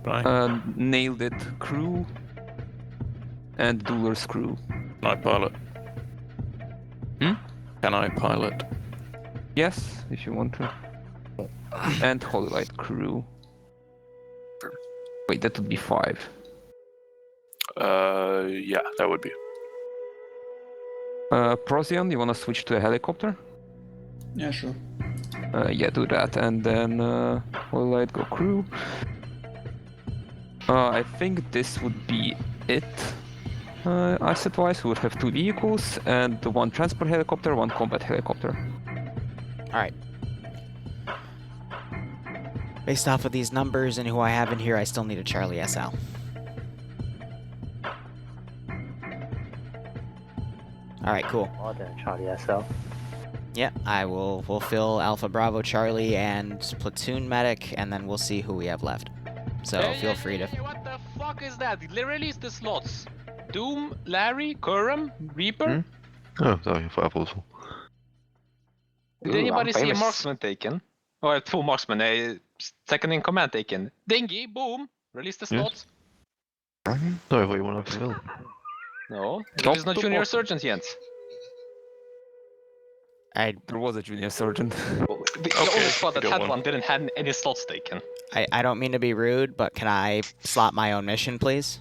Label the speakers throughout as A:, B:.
A: Right.
B: Nailed it. Crew. And Dueler's crew.
A: Can I pilot?
B: Hmm?
A: Can I pilot?
B: Yes, if you want to. And Holy Light crew. Wait, that would be 5.
A: Yeah, that would be.
B: Procyon, you wanna switch to a helicopter?
C: Yeah, sure.
B: Yeah, do that, and then Holy Light go crew. I think this would be it. Asset-wise, we would have 2 vehicles and 1 transport helicopter, 1 combat helicopter.
D: Alright. Based off of these numbers and who I have in here, I still need a Charlie SL. Alright, cool.
E: More than Charlie SL.
D: Yeah, I will fulfill Alpha Bravo Charlie and Platoon Medic, and then we'll see who we have left. So feel free to...
F: What the fuck is that? Release the slots. Doom, Larry, Curran, Reaper?
G: Oh, sorry, Fireportal.
F: Did anybody see a marksman taken? Or 2 marksmen, a second in command taken? Dingy, boom, release the slots.
G: No, I thought you wanted to fill.
F: No, there's no junior sergeant yet.
B: There was a junior sergeant.
F: The only squad that had one didn't have any slots taken.
D: I don't mean to be rude, but can I slot my own mission, please?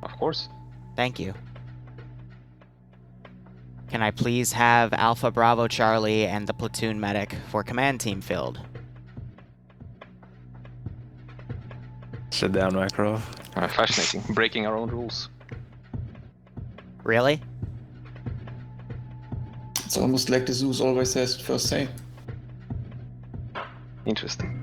F: Of course.
D: Thank you. Can I please have Alpha Bravo Charlie and the Platoon Medic for command team filled?
A: Sit down, Makarov.
F: Fascinating. Breaking our own rules.
D: Really?
C: It's almost like the Zeus always has first say.
F: Interesting.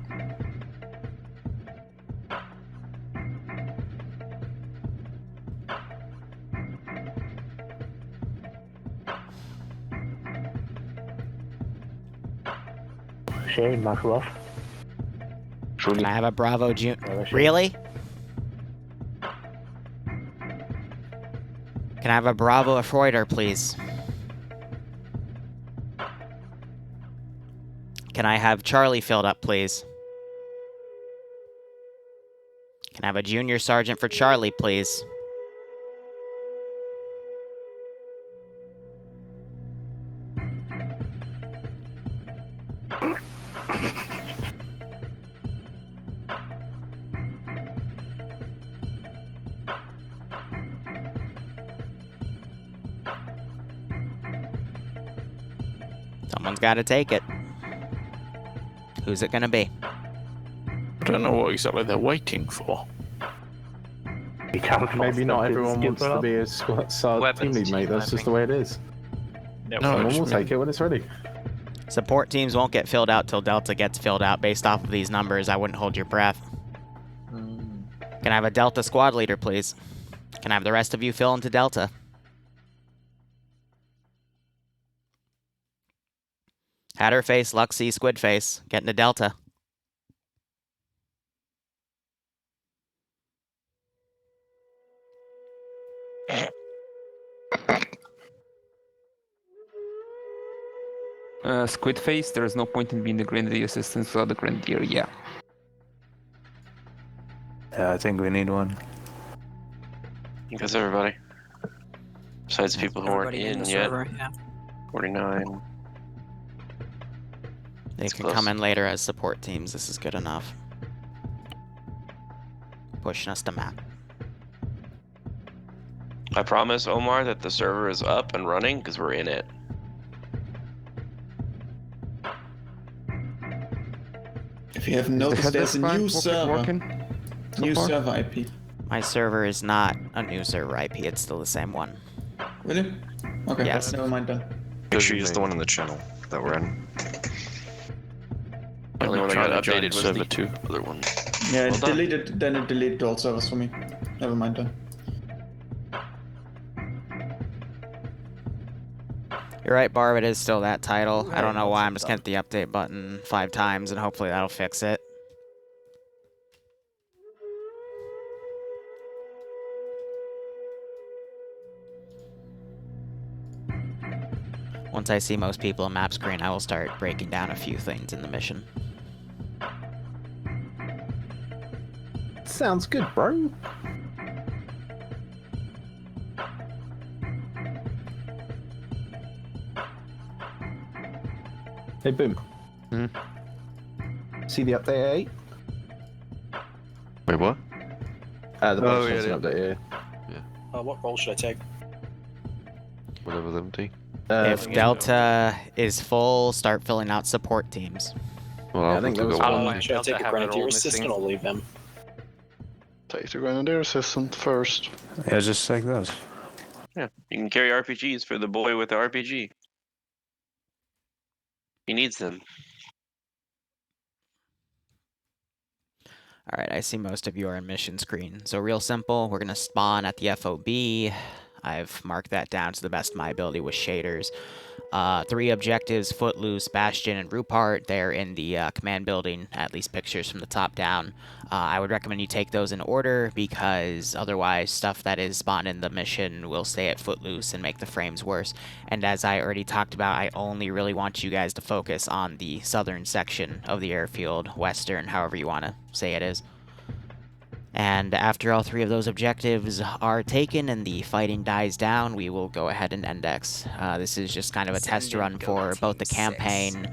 E: Shane, Makarov.
D: Can I have a Bravo June?
E: Yeah,
D: Really? Can I have a Bravo Freuder, please? Can I have Charlie filled up, please? Can I have a Junior Sergeant for Charlie, please? Someone's got to take it. Who's it gonna be?
A: I don't know what exactly they're waiting for.
H: Maybe not everyone wants to be a team lead, mate. That's just the way it is. Someone will take it when it's ready.
D: Support teams won't get filled out till Delta gets filled out. Based off of these numbers, I wouldn't hold your breath. Can I have a Delta squad leader, please? Can I have the rest of you fill into Delta? Hatterface, Luxie, Squidface, get into Delta.
B: Squidface, there is no point in being the Grenadier assistant without the Grenadier, yeah.
A: Yeah, I think we need one.
I: Because everybody. Besides people who aren't in yet.
J: Server, yeah.
I: 49.
D: They can come in later as support teams. This is good enough. Pushing us to map.
I: I promise, Omar, that the server is up and running because we're in it.
C: If you haven't noticed, there's a new server. New server IP.
D: My server is not a new server IP. It's still the same one.
C: Really? Okay,
D: Yes.
C: never mind then.
K: Make sure you use the one in the channel that we're in.
I: The only one that got
A: Trying to
I: updated
A: join
I: was
A: server
I: the
A: 2.
I: other one.
C: Yeah,
I: Well
C: it
I: done.
C: deleted. Then it deleted all servers for me. Never mind then.
D: You're right, Barb. It is still that title. I don't know why. I'm just gonna hit the update button 5 times, and hopefully that'll fix it. Once I see most people on map screen, I will start breaking down a few things in the mission.
H: Sounds good, bro. Hey, Boom. See the update at 8?
G: Wait, what?
H: The
G: Oh,
H: box
G: yeah,
H: wants an update,
J: What role should I take?
G: Whatever them do.
D: If Delta is full, start filling out support teams.
G: Well,
H: I think that was one.
J: Should I take a Grenadier Assistant or leave him?
K: Take the Grenadier Assistant first.
L: Yeah, just like that.
I: Yeah, you can carry RPGs for the boy with the RPG. He needs them.
D: Alright, I see most of you are in mission screen. So real simple, we're going to spawn at the FOB. I've marked that down to the best of my ability with shaders. 3 objectives, Footloose, Bastion, and Rupert. They're in the command building, at least pictures from the top down. I would recommend you take those in order, because otherwise stuff that is spawned in the mission will stay at Footloose and make the frames worse. And as I already talked about, I only really want you guys to focus on the southern section of the airfield, western, however you want to say it is. And after all 3 of those objectives are taken and the fighting dies down, we will go ahead and index. This is just kind of a test run for both the campaign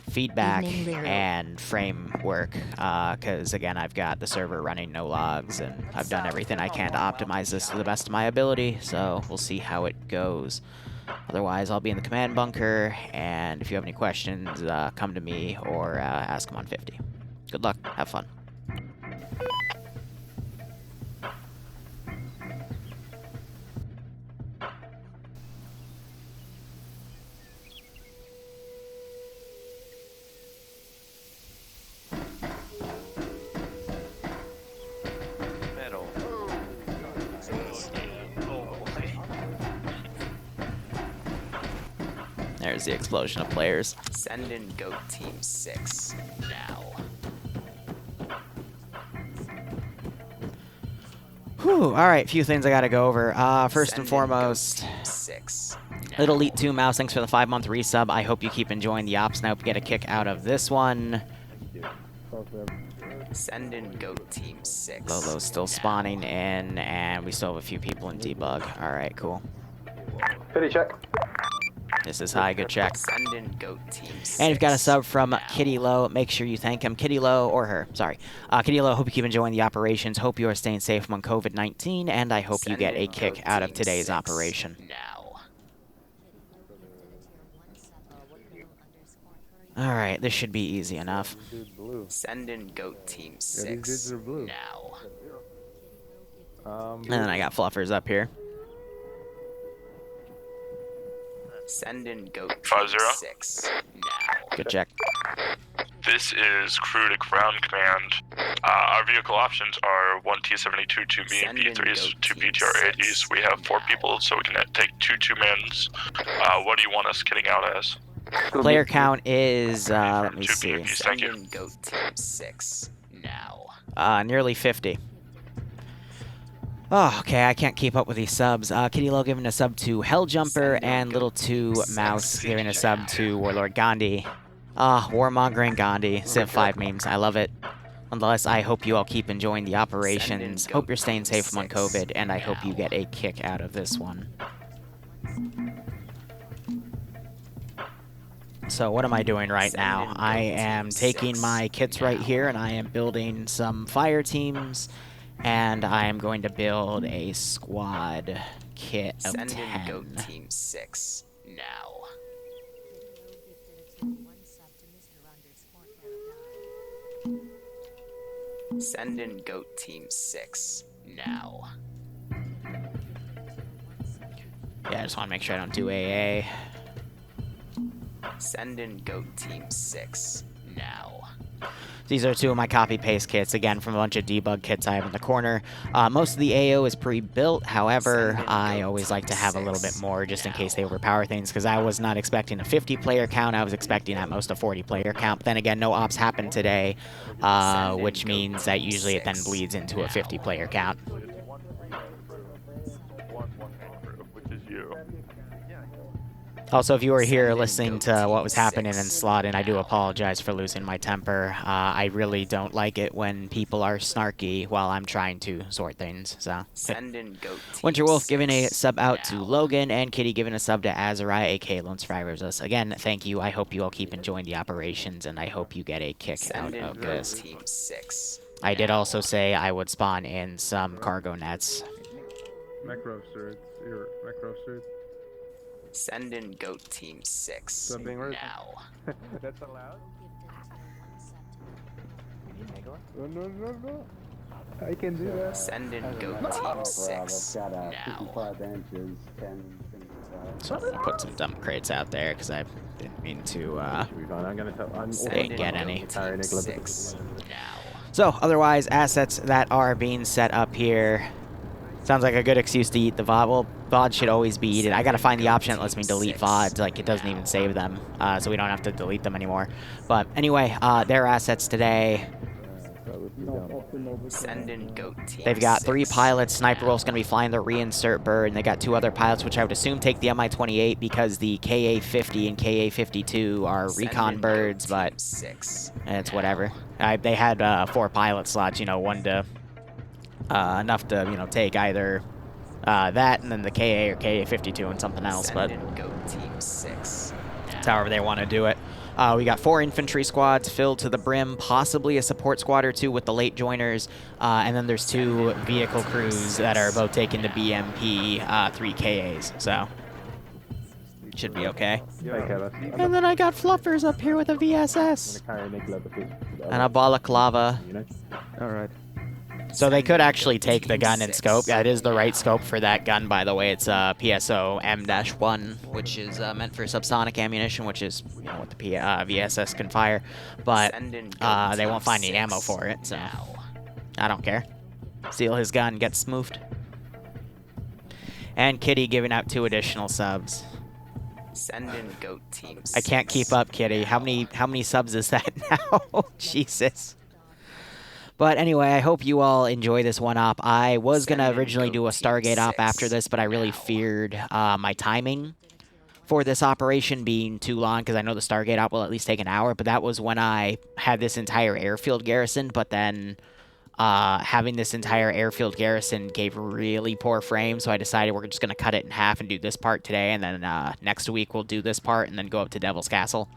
D: feedback and framework, because again, I've got the server running no logs, and I've done everything I can to optimize this to the best of my ability, so we'll see how it goes. Otherwise, I'll be in the command bunker, and if you have any questions, come to me or ask them on 50. Good luck. Have fun. There's the explosion of players. Send in Goat Team 6 now. Whew, alright, few things I gotta go over. First and foremost, Little Elite 2 Mouse, thanks for the 5-month resub. I hope you keep enjoying the ops and I hope you get a kick out of this one. Send in Goat Team 6. Lolo's still spawning in, and we still have a few people in debug. Alright, cool.
H: Pity check.
D: This is high, good check.
J: Send in Goat Team 6.
D: And you've got a sub from Kitty Low. Make sure you thank him. Kitty Low, or her, sorry. Kitty Low, hope you keep enjoying the operations. Hope you are staying safe among COVID-19, and I hope you get a kick out of today's operation. Alright, this should be easy enough.
J: Send in Goat Team 6 now.
D: And then I got Fluffers up here.
J: Send in Goat
M: 5-0.
J: 6 now.
D: Good check.
M: This is crew to ground command. Our vehicle options are 1 T-72, 2 B&P-3s, 2 BTR-80s. We have 4 people, so we can take 2 2-mans. What do you want us getting out as?
D: Player count is, let me see.
J: Send in Goat Team 6 now.
D: Nearly 50. Oh, okay, I can't keep up with these subs. Kitty Low giving a sub to Helljumper, and Little 2 Mouse giving a sub to Warlord Gandhi. Warmongering Gandhi. Civ 5 memes, I love it. Nonetheless, I hope you all keep enjoying the operations. Hope you're staying safe among COVID, and I hope you get a kick out of this one. So what am I doing right now? I am taking my kits right here, and I am building some fire teams. And I am going to build a squad kit of 10.
J: Send in Goat Team 6 now. Send in Goat Team 6 now.
D: Yeah, I just want to make sure I don't do AA.
J: Send in Goat Team 6 now.
D: These are 2 of my copy-paste kits, again, from a bunch of debug kits I have in the corner. Most of the AO is pre-built, however, I always like to have a little bit more just in case they overpower things, because I was not expecting a 50-player count, I was expecting at most a 40-player count. But then again, no ops happened today, which means that usually it then bleeds into a 50-player count. Also, if you were here listening to what was happening in Slot, and I do apologize for losing my temper. I really don't like it when people are snarky while I'm trying to sort things, so. Winter Wolf giving a sub out to Logan, and Kitty giving a sub to Azarai, aka Lone Survivors Us. Again, thank you. I hope you all keep enjoying the operations, and I hope you get a kick out of this. I did also say I would spawn in some cargo nets.
J: Send in Goat Team 6 now.
H: That's allowed?
E: No. I can do that.
J: Send in Goat Team 6 now.
D: So I'm gonna put some dump crates out there because I didn't mean to
J: Send
D: get any.
J: Team 6 now.
D: So otherwise, assets that are being set up here. Sounds like a good excuse to eat the VOD. Well, VOD should always be eaten. I gotta find the option that lets me delete VODs. Like, it doesn't even save them, so we don't have to delete them anymore. But anyway, their assets today.
J: Send in Goat Team
D: They've got 3
J: 6
D: pilots. Sniper
J: now.
D: Wolf's gonna be flying the reinsert bird, and they got 2 other pilots, which I would assume take the Mi-28 because the KA-50 and KA-52 are
J: Send
D: recon
J: in
D: birds,
J: Goat Team
D: but
J: 6
D: it's
J: now.
D: whatever. They had 4 pilot slots, you know, one to enough to, you know, take either that and then the KA or KA-52 and something else, but
J: Send in Goat Team 6 now.
D: it's however they want to do it. We got 4 infantry squads filled to the brim, possibly a support squad or 2 with the late joiners, and then there's 2 vehicle crews that are both taking the BMP 3 KAs, so should be okay. And then I got Fluffers up here with a VSS and a balaclava.
B: Alright.
D: So they could actually take the gun and scope. That is the right scope for that gun, by the way. It's PSO M-1, which is meant for subsonic ammunition, which is, you know, what the VSS can fire. But they won't find any ammo for it, so I don't care. Steal his gun, get smoofed. And Kitty giving out 2 additional subs.
J: Send in Goat Team 6.
D: I can't keep up, Kitty. How many subs is that now? Jesus. But anyway, I hope you all enjoy this one op. I was going to originally do a Stargate op after this, but I really feared my timing for this operation being too long, because I know the Stargate op will at least take an hour, but that was when I had this entire airfield garrison, but then having this entire airfield garrison gave really poor frame, so I decided we're just going to cut it in half and do this part today, and then next week we'll do this part and then go up to Devil's Castle.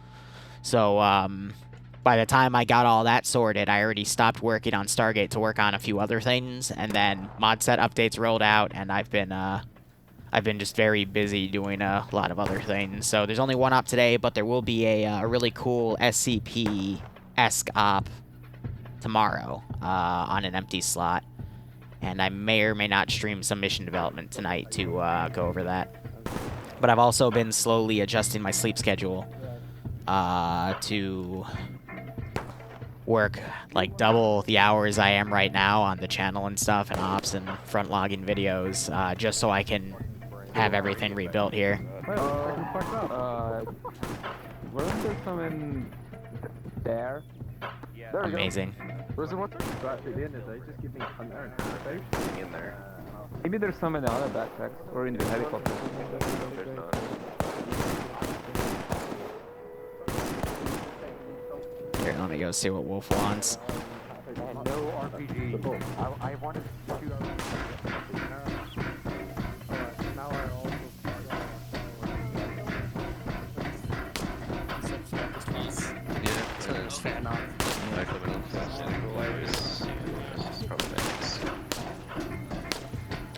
D: So, by the time I got all that sorted, I already stopped working on Stargate to work on a few other things, and then mod set updates rolled out, and I've been just very busy doing a lot of other things. So there's only one op today, but there will be a really cool SCP-esque op tomorrow on an empty slot, and I may or may not stream some mission development tonight to go over that. But I've also been slowly adjusting my sleep schedule to work like double the hours I am right now on the channel and stuff, and ops and front logging videos, just so I can have everything rebuilt here.
B: Wasn't there some in there?
D: Amazing.
B: Where's the water? In there. Maybe there's some in the other backpacks or in the helicopter. There's not.
D: Here, let me go see what Wolf wants.
E: No RPG. I wanted to shoot out. Now I also.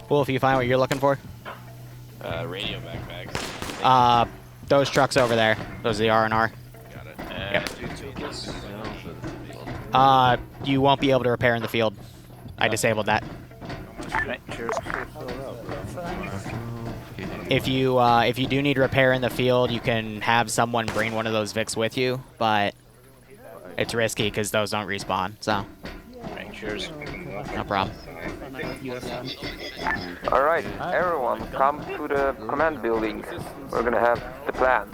D: Wolf, you find what you're looking for?
L: Radio backpacks.
D: Those trucks over there. Those are the R&R.
L: Got it.
D: Yep. You won't be able to repair in the field. I disabled that. If you do need repair in the field, you can have someone bring one of those Vics with you, but it's risky because those don't respawn. So.
L: Cheers.
D: No problem.
B: Alright, everyone, come to the command building. We're gonna have the plan.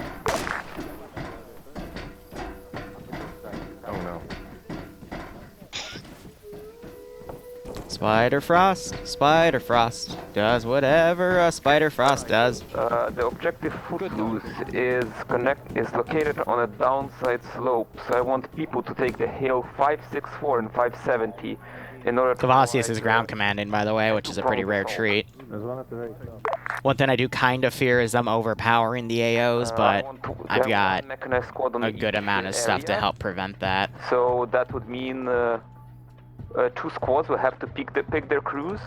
H: Oh no.
D: Spider Frost does whatever a Spider Frost does.
N: The objective Footloose is located on a downside slope, so I want people to take the hill 564 and 570 in order to...
D: Cavasius is ground commanding, by the way, which is a pretty rare treat. One thing I do kind of fear is them overpowering the AOs, but I've got a good amount of stuff to help prevent that.
N: So that would mean 2 squads will have to pick their crews.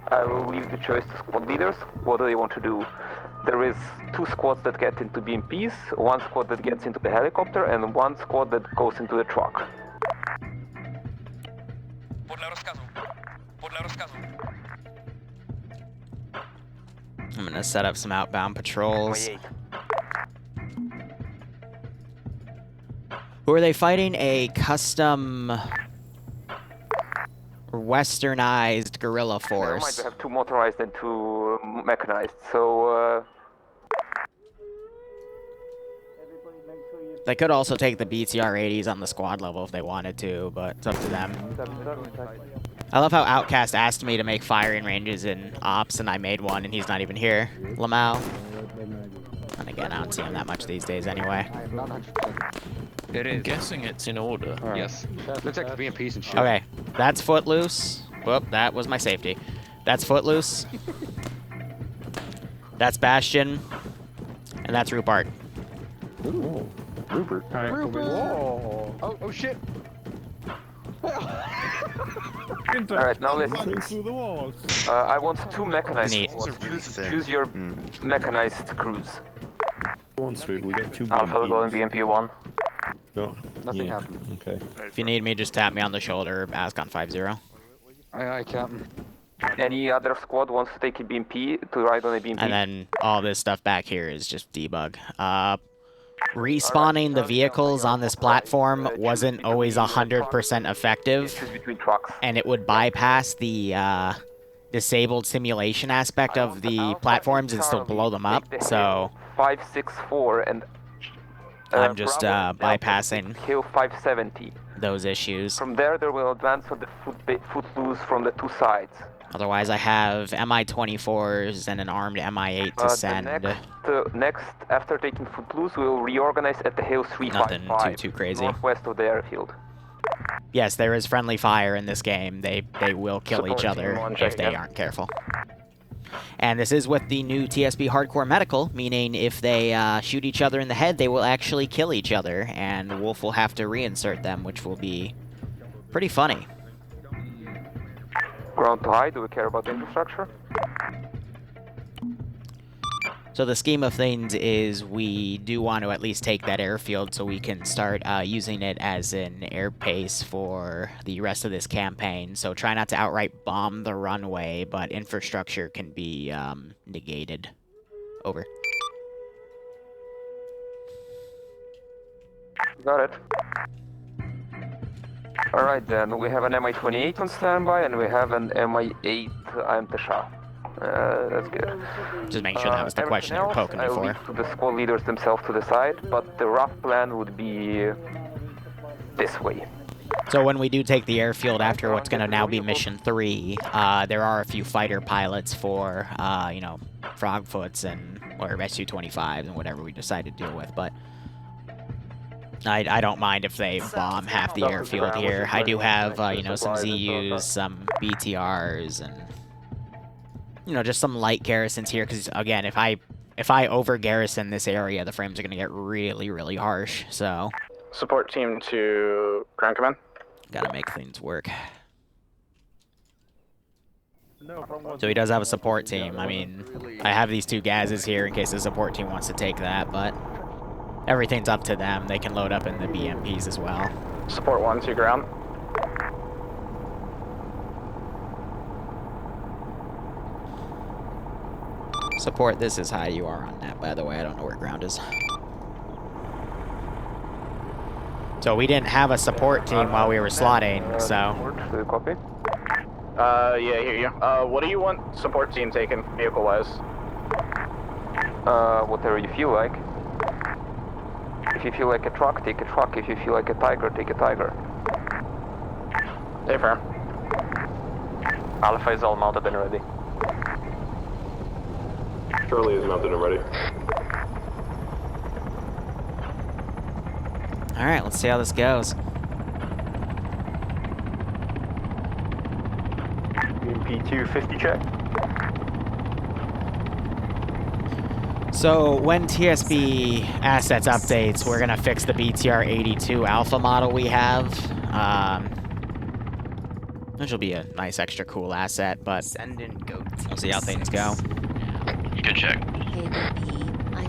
N: I will leave the choice to squad leaders. What do they want to do? There is 2 squads that get into BMPs, 1 squad that gets into the helicopter, and 1 squad that goes into the truck.
D: I'm gonna set up some outbound patrols. Who are they fighting? A custom westernized guerrilla force.
N: Never mind, we have 2 motorized and 2 mechanized, so...
D: They could also take the BTR-80s on the squad level if they wanted to, but it's up to them. I love how Outcast asked me to make firing ranges in Ops, and I made one, and he's not even here. Lamau. And again, I don't see him that much these days anyway.
A: I'm guessing it's in order.
E: Right. Yes. Looks like being piece and shit.
D: Okay, that's Footloose. Whoop, that was my safety. That's Footloose. That's Bastion. And that's Rupert.
H: Ooh. Rupert.
E: Right. Rupert. Whoa. Oh shit.
N: Alright, now listen. I want 2 mechanized squads. Choose your mechanized crews.
H: We got 2
N: Alpha going BMP 1.
H: No.
E: Nothing happened.
H: Okay.
D: If you need me, just tap me on the shoulder, ask on 50.
E: Aye, Captain.
N: Any other squad wants to take a BMP to ride on a BMP?
D: And then all this stuff back here is just debug. Respawning the vehicles on this platform wasn't always 100% effective, and it would bypass the disabled simulation aspect of the platforms and still blow them up, so
N: 564 and
D: I'm just bypassing
N: Hill 570.
D: Those issues.
N: From there, they will advance on the Footloose from the 2 sides.
D: Otherwise, I have MI-24s and an armed MI-8 to send.
N: Next, after taking Footloose, we will reorganize at the Hill 355.
D: Nothing too crazy.
N: Northwest of the airfield.
D: Yes, there is friendly fire in this game. They will kill each other if they aren't careful. And this is with the new TSB Hardcore Medical, meaning if they shoot each other in the head, they will actually kill each other, and Wolf will have to reinsert them, which will be pretty funny.
N: Ground to high, do we care about infrastructure?
D: So the scheme of things is we do want to at least take that airfield so we can start using it as an air base for the rest of this campaign. So try not to outright bomb the runway, but infrastructure can be negated. Over.
N: Got it. Alright then, we have an MI-28 on standby and we have an MI-8 Amtasha. That's good.
D: Just make sure that was the question you were poking me for.
N: To the squad leaders themselves to decide, but the rough plan would be this way.
D: So when we do take the airfield after what's going to now be Mission 3, there are a few fighter pilots for, you know, Frogfoots and, or Su-25s and whatever we decide to deal with, but I don't mind if they bomb half the airfield here. I do have, you know, some ZUs, some BTRs, and, you know, just some light garrisons here, because, again, if I over-garrison this area, the frames are going to get really, really harsh, so...
O: Support team to ground command.
D: Gotta make things work. So he does have a support team. I mean, I have these 2 gazes here in case the support team wants to take that, but everything's up to them. They can load up in the BMPs as well.
O: Support 1 to ground.
D: Support, this is high. You are on that, by the way. I don't know where ground is. So we didn't have a support team while we were slotting, so...
N: Copy?
O: Yeah, hear you. What do you want support team taken, vehicle-wise?
N: Whatever you feel like. If you feel like a truck, take a truck. If you feel like a tiger, take a tiger.
O: Stay firm.
N: Alpha is all mounted and ready.
H: Charlie is mounted and ready.
D: Alright, let's see how this goes.
N: EMP 250 check.
D: So when TSB assets updates, we're gonna fix the BTR-82 Alpha model we have. Which will be a nice extra cool asset, but we'll see how things go.
I: Good check.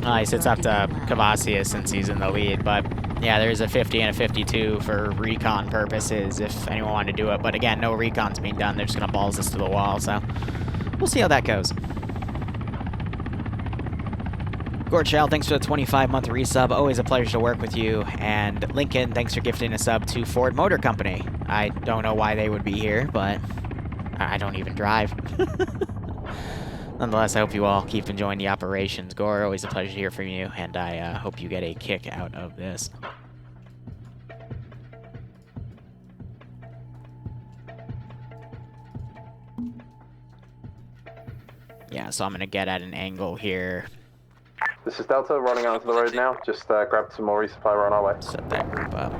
D: Nice, it's up to Cavasius since he's in the lead, but yeah, there's a 50 and a 52 for recon purposes if anyone wanted to do it. But again, no recon's being done. They're just gonna balls us to the wall, so we'll see how that goes. Gorchal, thanks for the 25-month resub. Always a pleasure to work with you. And Lincoln, thanks for gifting a sub to Ford Motor Company. I don't know why they would be here, but I don't even drive. Nonetheless, I hope you all keep enjoying the operations. Gore, always a pleasure to hear from you, and I hope you get a kick out of this. Yeah, so I'm going to get at an angle here.
H: This is Delta running onto the road now. Just grab some more resupply, we're on our way.
D: Set that group up.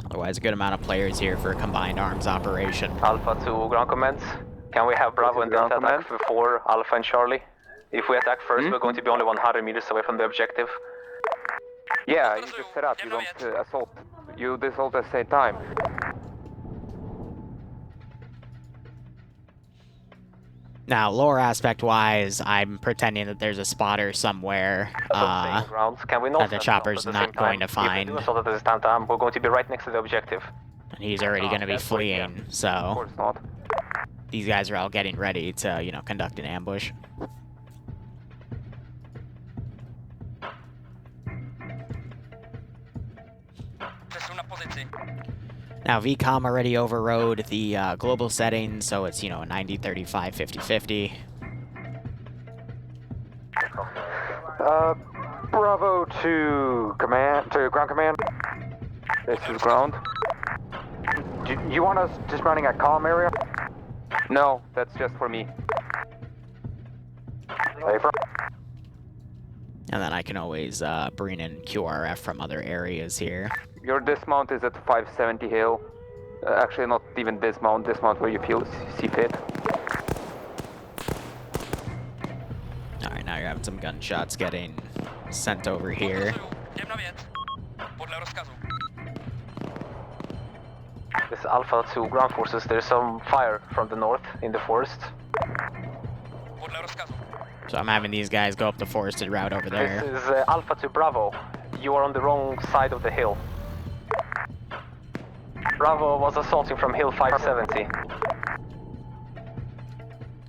D: Otherwise, a good amount of players here for a combined arms operation.
N: Alpha to ground commands. Can we have Bravo and Delta attack before Alpha and Charlie? If we attack first, we're going to be only 100 meters away from the objective.
P: Yeah, you just set up. You don't assault. You assault at the same time.
D: Now, lore aspect-wise, I'm pretending that there's a spotter somewhere that the chopper's not going to find.
N: We're going to be right next to the objective.
D: And he's already going to be fleeing, so these guys are all getting ready to, you know, conduct an ambush. Now, VCOM already overrode the global settings, so it's, you know, 90, 35, 50, 50.
P: Bravo to command, to ground command. This is ground. Do you want us just running a column area? No, that's just for me.
D: And then I can always bring in QRF from other areas here.
P: Your dismount is at 570 hill. Actually, not even dismount where you see fit.
D: Alright, now you're having some gunshots getting sent over here.
N: This Alpha to ground forces, there's some fire from the north in the forest.
D: So I'm having these guys go up the forested route over there.
N: This is Alpha to Bravo. You are on the wrong side of the hill. Bravo was assaulting from hill 570.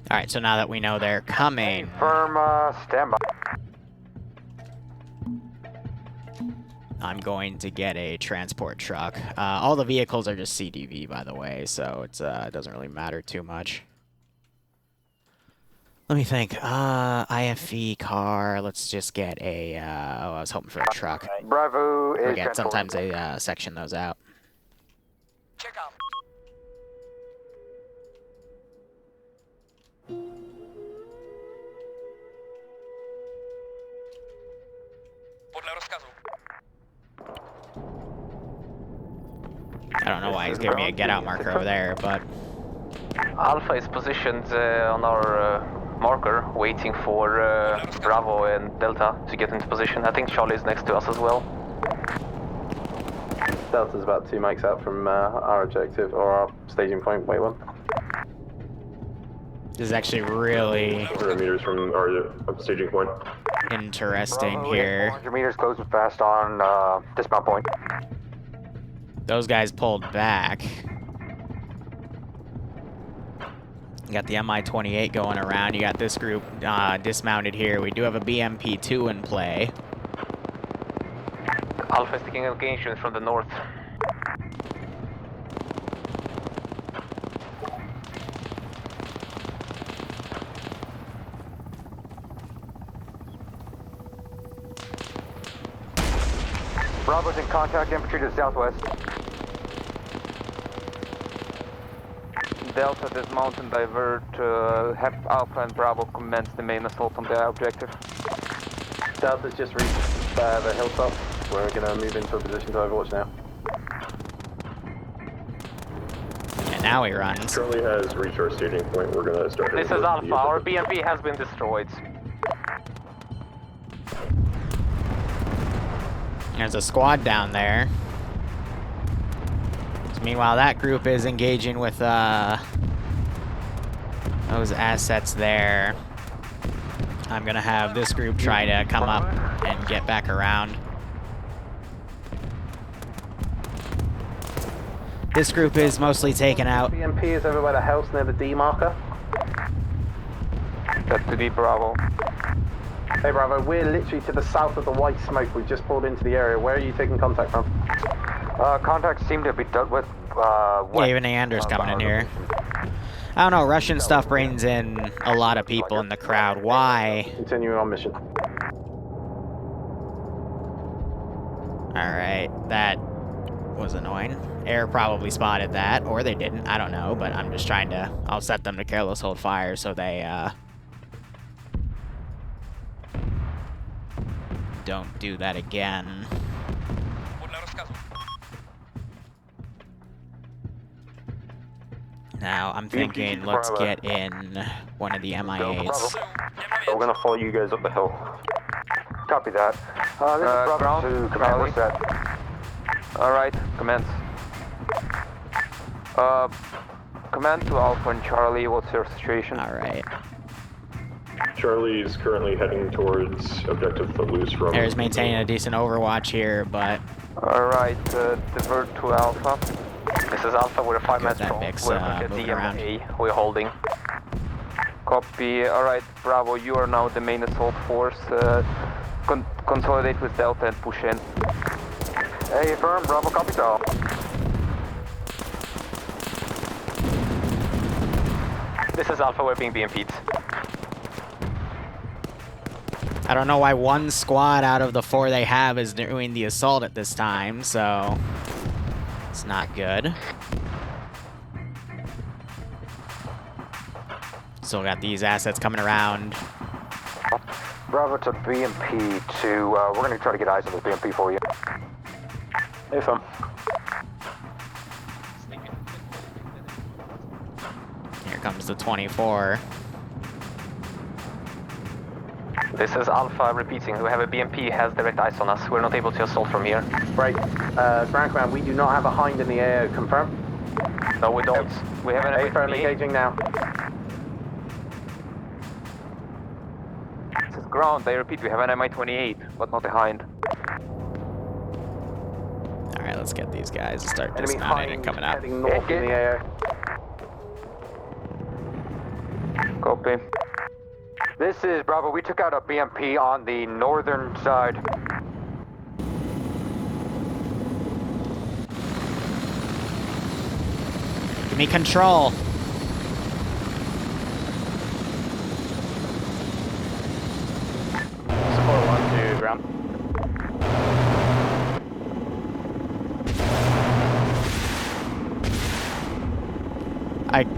D: Alright, so now that we know they're coming...
P: Firm standby.
D: I'm going to get a transport truck. All the vehicles are just CDV, by the way, so it's it doesn't really matter too much. Let me think. IFV car. Let's just get a... oh, I was hoping for a truck.
P: Bravo is...
D: Forget, sometimes they section those out.
Q: Check out.
D: I don't know why he's giving me a get out marker over there, but...
N: Alpha is positioned on our marker, waiting for Bravo and Delta to get into position. I think Charlie is next to us as well.
H: Delta's about 2 mics out from our objective, or our staging point, wait one.
D: This is actually really...
H: 100 meters from our staging point.
D: Interesting here.
P: 100 meters close and fast on dismount point.
D: Those guys pulled back. You got the Mi-28 going around. You got this group dismounted here. We do have a BMP-2 in play.
N: Alpha is taking engagement from the north.
P: Bravo's in contact infantry to the southwest.
N: Delta dismount and divert. Have Alpha and Bravo commence the main assault on the objective.
H: Delta's just reached the hilltop. We're gonna move into a position to overwatch now.
D: And now he runs.
H: Charlie has reached our staging point. We're gonna start.
N: This is Alpha. Our BMP has been destroyed.
D: There's a squad down there. So meanwhile, that group is engaging with those assets there. I'm gonna have this group try to come up and get back around. This group is mostly taken out.
H: BMP is over by the house near the D marker.
N: That's to be Bravo.
H: Hey Bravo, we're literally to the south of the white smoke. We've just pulled into the area. Where are you taking contact from?
N: Contacts seem to be dealt with.
D: Yeah, even Anders coming in here. I don't know, Russian stuff brings in a lot of people in the crowd. Why?
H: Continuing on mission.
D: Alright, that was annoying. Air probably spotted that, or they didn't, I don't know, but I'm just trying to... I'll set them to careless hold fire so they, don't do that again. Now, I'm thinking, let's get in one of the MIAs.
P: We're gonna follow you guys up the hill.
N: Copy that.
P: This is Bravo to command. What's that?
N: Alright, commence. Command to Alpha and Charlie, what's your situation?
D: Alright.
H: Charlie is currently heading towards objective Footloose from...
D: Air's maintaining a decent overwatch here, but...
N: Alright, divert to Alpha. This is Alpha, we're 5 minutes from. We're at DMA, we're holding. Copy. Alright, Bravo, you are now the main assault force. Consolidate with Delta and push in.
P: Hey, firm, Bravo, copy all.
N: This is Alpha, we're being BMP'd.
D: I don't know why one squad out of the 4 they have is doing the assault at this time, so... It's not good. Still got these assets coming around.
P: Bravo to BMP to, we're gonna try to get eyes on this BMP for you. Hey, fam.
D: Here comes the 24.
N: This is Alpha repeating. We have a BMP has direct eyes on us. We're not able to assault from here.
H: Right. Ground command, we do not have a hind in the air. Confirm?
N: No, we don't. We have an
H: A-firm engaging now.
N: This is ground. I repeat, we have an MI-28, but not a hind.
D: Alright, let's get these guys to start dismounting and coming out.
H: Heading north in the air.
N: Copy.
P: This is Bravo. We took out a BMP on the northern side.
D: Give me control.
O: Support 1 to ground.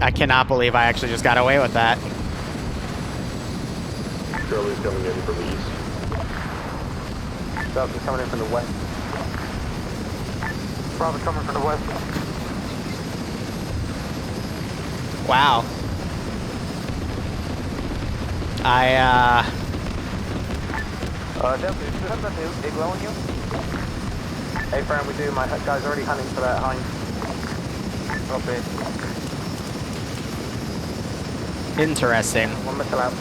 D: I cannot believe I actually just got away with that.
H: Charlie's coming in from the east. Delta's coming in from the west.
P: Bravo's coming from the west.
D: Wow.
N: Delta, do you have that igloo on you?
H: Hey, Fran, we do. My guy's already hunting for that hind.
N: Copy.
D: Interesting.
H: One missile out.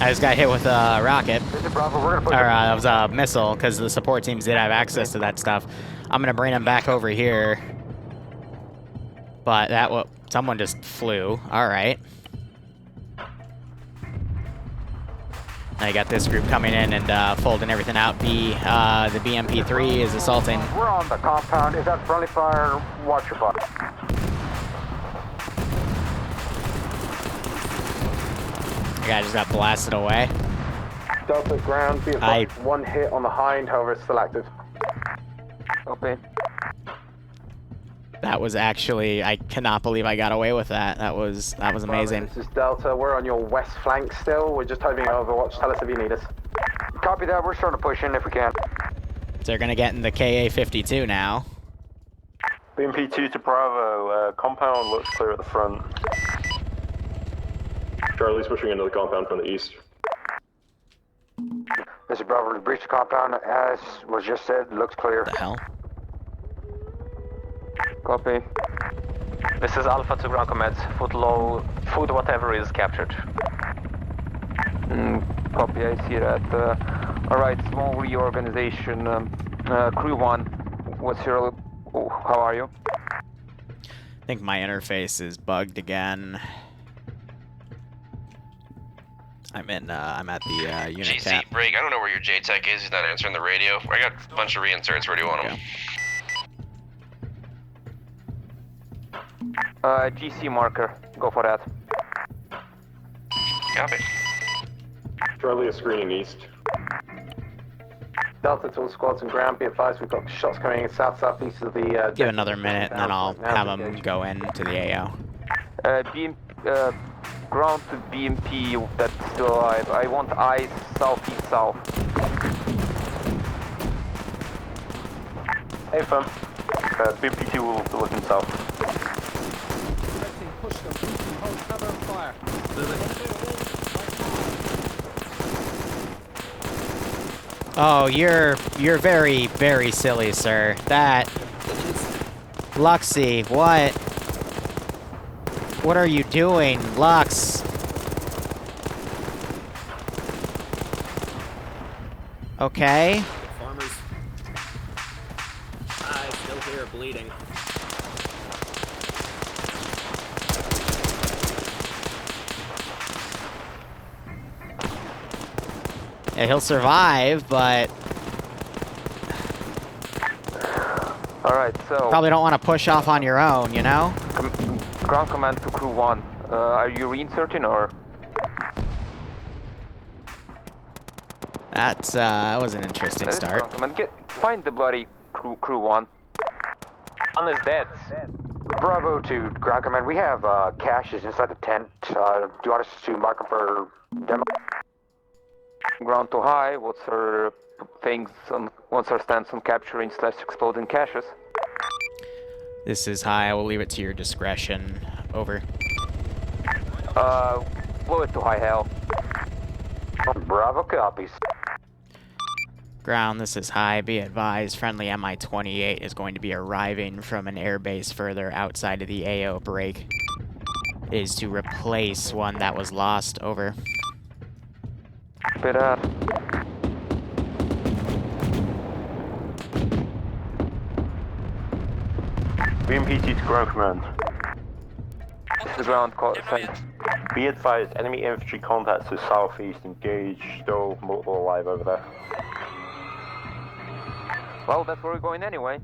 D: I just got hit with a rocket.
P: This is Bravo. We're gonna put
D: That was a missile, because the support teams did have access to that stuff. I'm going to bring them back over here. But someone just flew. Alright. I got this group coming in and folding everything out. The BMP-3 is assaulting.
P: We're on the compound. Is that friendly fire? Watch your butt.
D: The guy just got blasted away.
H: Delta ground, be advised, 1 hit on the hind, however it's still active.
N: Copy.
D: That was actually, I cannot believe I got away with that. That was amazing.
H: This is Delta. We're on your west flank still. We're just hoping Overwatch. Tell us if you need us.
P: Copy that. We're starting to push in if we can.
D: They're gonna get in the KA-52 now.
R: BMP-2 to Bravo. Compound looks clear at the front.
S: Charlie's pushing into the compound from the east.
P: This is Bravo to breach the compound. As was just said, looks clear.
D: What the hell?
N: Copy.
F: This is Alpha to ground command. Food whatever is captured.
N: Copy, I see that. Alright, small reorganization. Crew 1, what's your... Oh, how are you?
D: I think my interface is bugged again. I'm at the unit
I: GC,
D: cap.
I: break. I don't know where your JTech is. He's not answering the radio. I got a bunch of reinserts. Where do you want them?
N: GC marker. Go for that.
I: Copy.
S: Charlie is screening east.
H: Delta to all squads and ground. Be advised, we've got shots coming in south-southeast of the...
D: Give another minute, and then I'll have them go into the AO.
N: Ground to BMP that's still alive. I want eyes southeast south.
R: Hey, firm. BMP-2 will be looking south.
E: Push them. Hold cover and fire.
D: Oh, you're very, very silly, sir. That... Luxy, what? What are you doing, Lux? Okay.
J: Farmers. I still hear bleeding.
D: Yeah, he'll survive, but...
N: Alright, so...
D: Probably don't want to push off on your own, you know?
N: Ground command to crew 1. Are you reinserting or?
D: That was an interesting start.
N: Ground command, find the bloody crew 1.
F: One is dead.
P: Bravo to ground command. We have caches inside the tent. Do you want us to mark them for demo?
N: Ground to high. What's her things? What's her stance on capturing / exploding caches?
D: This is high. I will leave it to your discretion. Over.
N: Blow it to high hell.
P: Bravo copies.
D: Ground, this is high. Be advised, friendly Mi-28 is going to be arriving from an airbase further outside of the AO break. It is to replace one that was lost. Over.
N: Bit out.
R: BMP-2 to ground command.
N: This is ground call.
R: Be advised, enemy infantry contacts to southeast. Engage. Still multiple alive over there.
N: Well, that's where we're going anyway.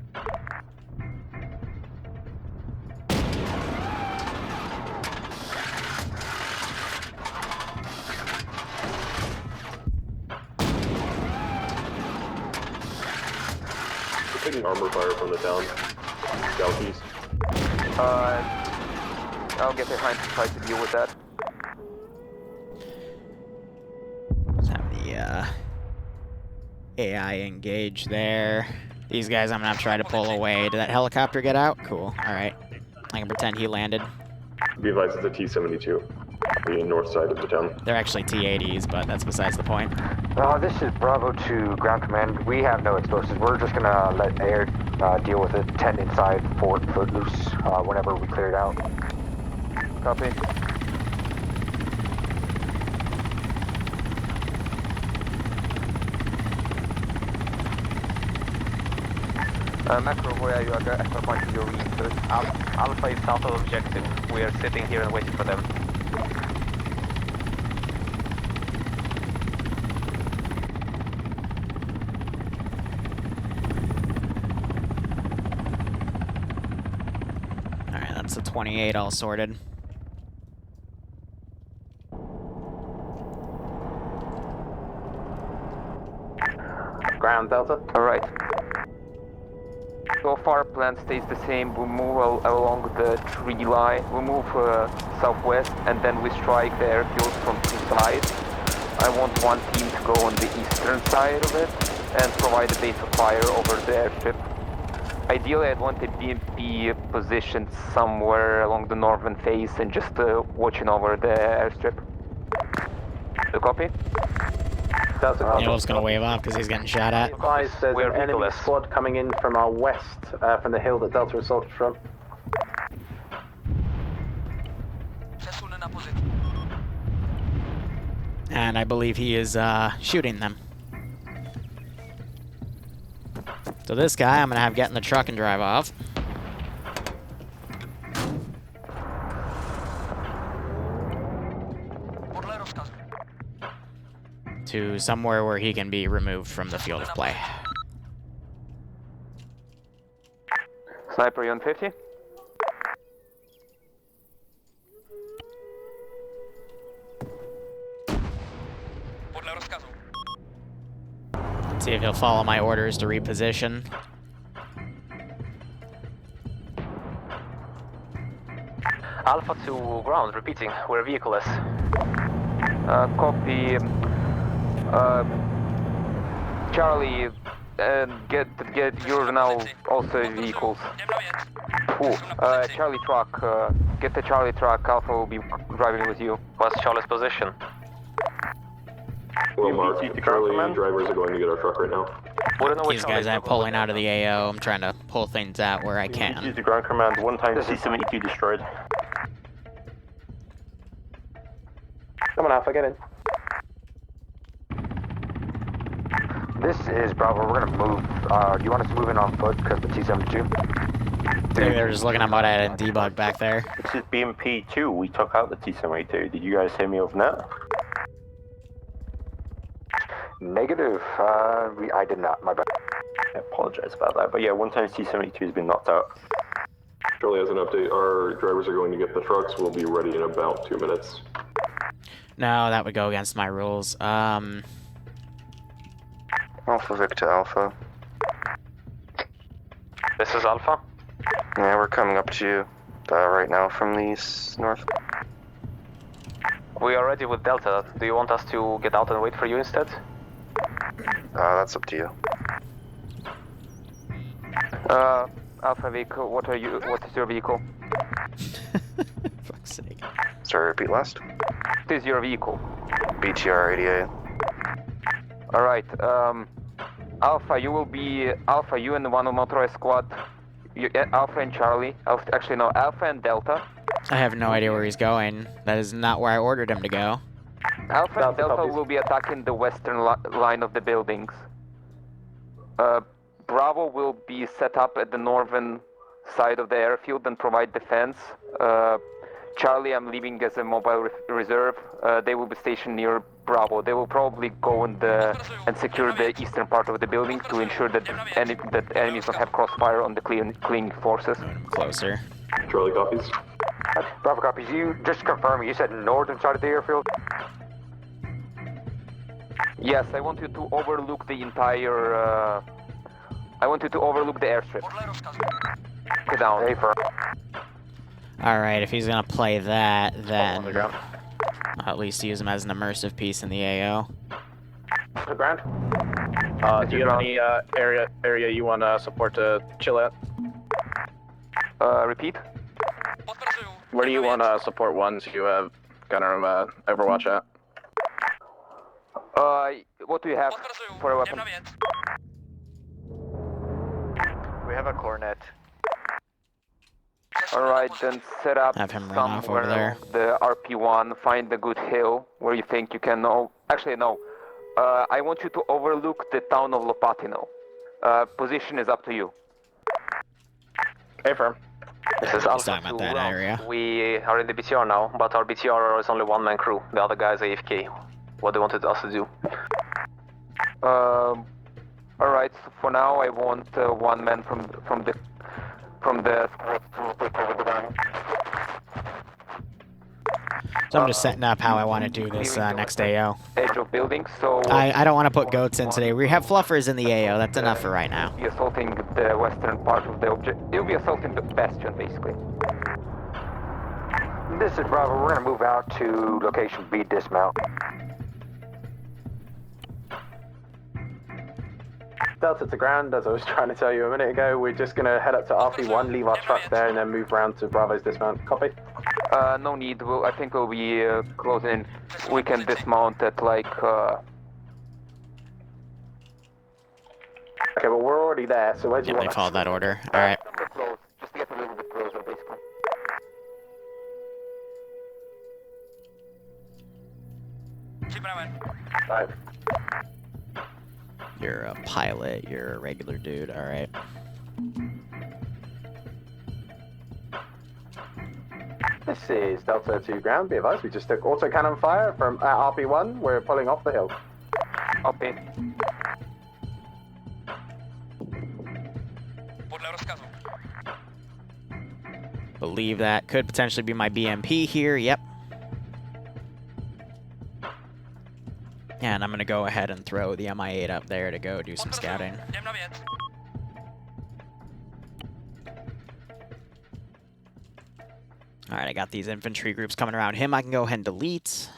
S: We're taking armor fire from the town. Southeast.
N: I'll get behind to try to deal with that.
D: Let's have the AI engage there. These guys I'm gonna have to try to pull away. Did that helicopter get out? Cool. Alright. I can pretend he landed.
S: Be advised, it's a T-72. The north side of the town.
D: They're actually T-80s, but that's besides the point.
P: This is Bravo to ground command. We have no explosives. We're just gonna let air deal with it. Tent inside, footloose, whenever we clear it out.
N: Copy. Macro, where are you? I can point to your research.
F: Alpha is south of objective. We are sitting here and waiting for them.
D: Alright, that's the 28 all sorted.
H: Ground Delta.
N: Alright. So far, plan stays the same. We move along the tree line. We move southwest, and then we strike the airfield from two sides. I want one team to go on the eastern side of it and provide a base of fire over the airstrip. Ideally, I'd want a BMP positioned somewhere along the northern face and just watching over the airstrip. The copy?
D: Neil's gonna wave off because he's getting shot at.
H: Advise there's an enemy squad coming in from our west, from the hill that Delta assaulted from.
D: And I believe he is shooting them. So this guy, I'm gonna have get in the truck and drive off. To somewhere where he can be removed from the field of play.
N: Sniper, you on 50?
D: See if he'll follow my orders to reposition.
F: Alpha to ground, repeating, where vehicle is.
N: Copy. Charlie, get you're now also vehicles. Ooh, Charlie truck, get the Charlie truck, Alpha will be driving with you.
F: What's Charlie's position?
S: Well, Mark, Charlie drivers are going to get our truck right now.
D: These guys are pulling out of the AO. I'm trying to pull things out where I can.
R: Use the ground command, one time C-72 destroyed.
H: Come on, Alpha, get in.
P: This is Bravo, we're gonna move. Do you want us to move in on foot because the T-72?
D: Maybe they're just looking at what I had in debug back there.
R: This is BMP-2, we took out the T-72. Did you guys hear me over net?
P: Negative, I did not, my bad.
R: I apologize about that, but yeah, one time T-72 has been knocked out.
S: Charlie has an update. Our drivers are going to get the trucks. We'll be ready in about 2 minutes.
D: No, that would go against my rules.
I: Alpha Victor Alpha.
F: This is Alpha?
I: Yeah, we're coming up to you right now from the north.
F: We are ready with Delta. Do you want us to get out and wait for you instead?
I: That's up to you.
N: Alpha vehicle, what is your vehicle?
D: Fuck's sake.
I: Sorry, repeat last.
N: What is your vehicle?
I: BTR 88.
N: Alright, Alpha, you will be Alpha, you and the one motorized squad. Alpha and Charlie. Actually, no, Alpha and Delta.
D: I have no idea where he's going. That is not where I ordered him to go.
N: Alpha and Delta will be attacking the western line of the buildings. Bravo will be set up at the northern side of the airfield and provide defense. Charlie, I'm leaving as a mobile reserve. They will be stationed near Bravo. They will probably go and secure the eastern part of the building to ensure that enemies don't have crossfire on the cleaning forces.
D: Closer.
S: Charlie copies.
P: Bravo copies. You just confirm. You said northern side of the airfield.
N: Yes, I want you to overlook the entire. I want you to overlook the airstrip. Go down.
P: Hey, firm.
D: Alright, if he's gonna play that, then I'll at least use him as an immersive piece in the AO.
O: On the ground. Do you have any area you want support to chill at?
N: Repeat?
O: Where do you want support ones you have kind of Overwatch at?
N: What do you have for a weapon?
J: We have a cornet.
N: Alright, then set up
D: Have him run off over
N: somewhere
D: there.
N: the RP1, find a good hill where you think you can know. Actually, no. I want you to overlook the town of Lopatino. Position is up to you.
O: Hey, firm.
F: This is Alpha
D: about that area.
F: We are in the BTR now, but our BTR is only one-man crew. The other guys are AFK. What they wanted us to do.
N: Alright, so for now I want one man from the
D: So I'm just setting up how I want to do this next AO.
N: Edge of building, so
D: I don't want to put goats in today. We have fluffers in the AO. That's enough for right now.
N: be assaulting the western part of the object. You'll be assaulting the bastion, basically.
P: This is Bravo. We're gonna move out to location B dismount.
H: Delta to ground, as I was trying to tell you a minute ago, we're just going to head up to RP1, leave our trucks there, and then move around to Bravo's dismount. Copy?
N: No need. I think we'll be closing. We can dismount at like...
H: Okay, well, we're already there, so where do you want
D: They
H: us?
D: followed that order. Alright.
N: Just to get a little bit closer, basically.
H: Right.
D: You're a pilot. You're a regular dude. Alright.
H: This is Delta to ground. Be advised, we just took autocannon fire from RP1. We're pulling off the hill.
N: Copy.
D: Believe that could potentially be my BMP here. Yep. And I'm going to go ahead and throw the MI8 up there to go do some scouting. Alright, I got these infantry groups coming around him. I can go ahead and delete.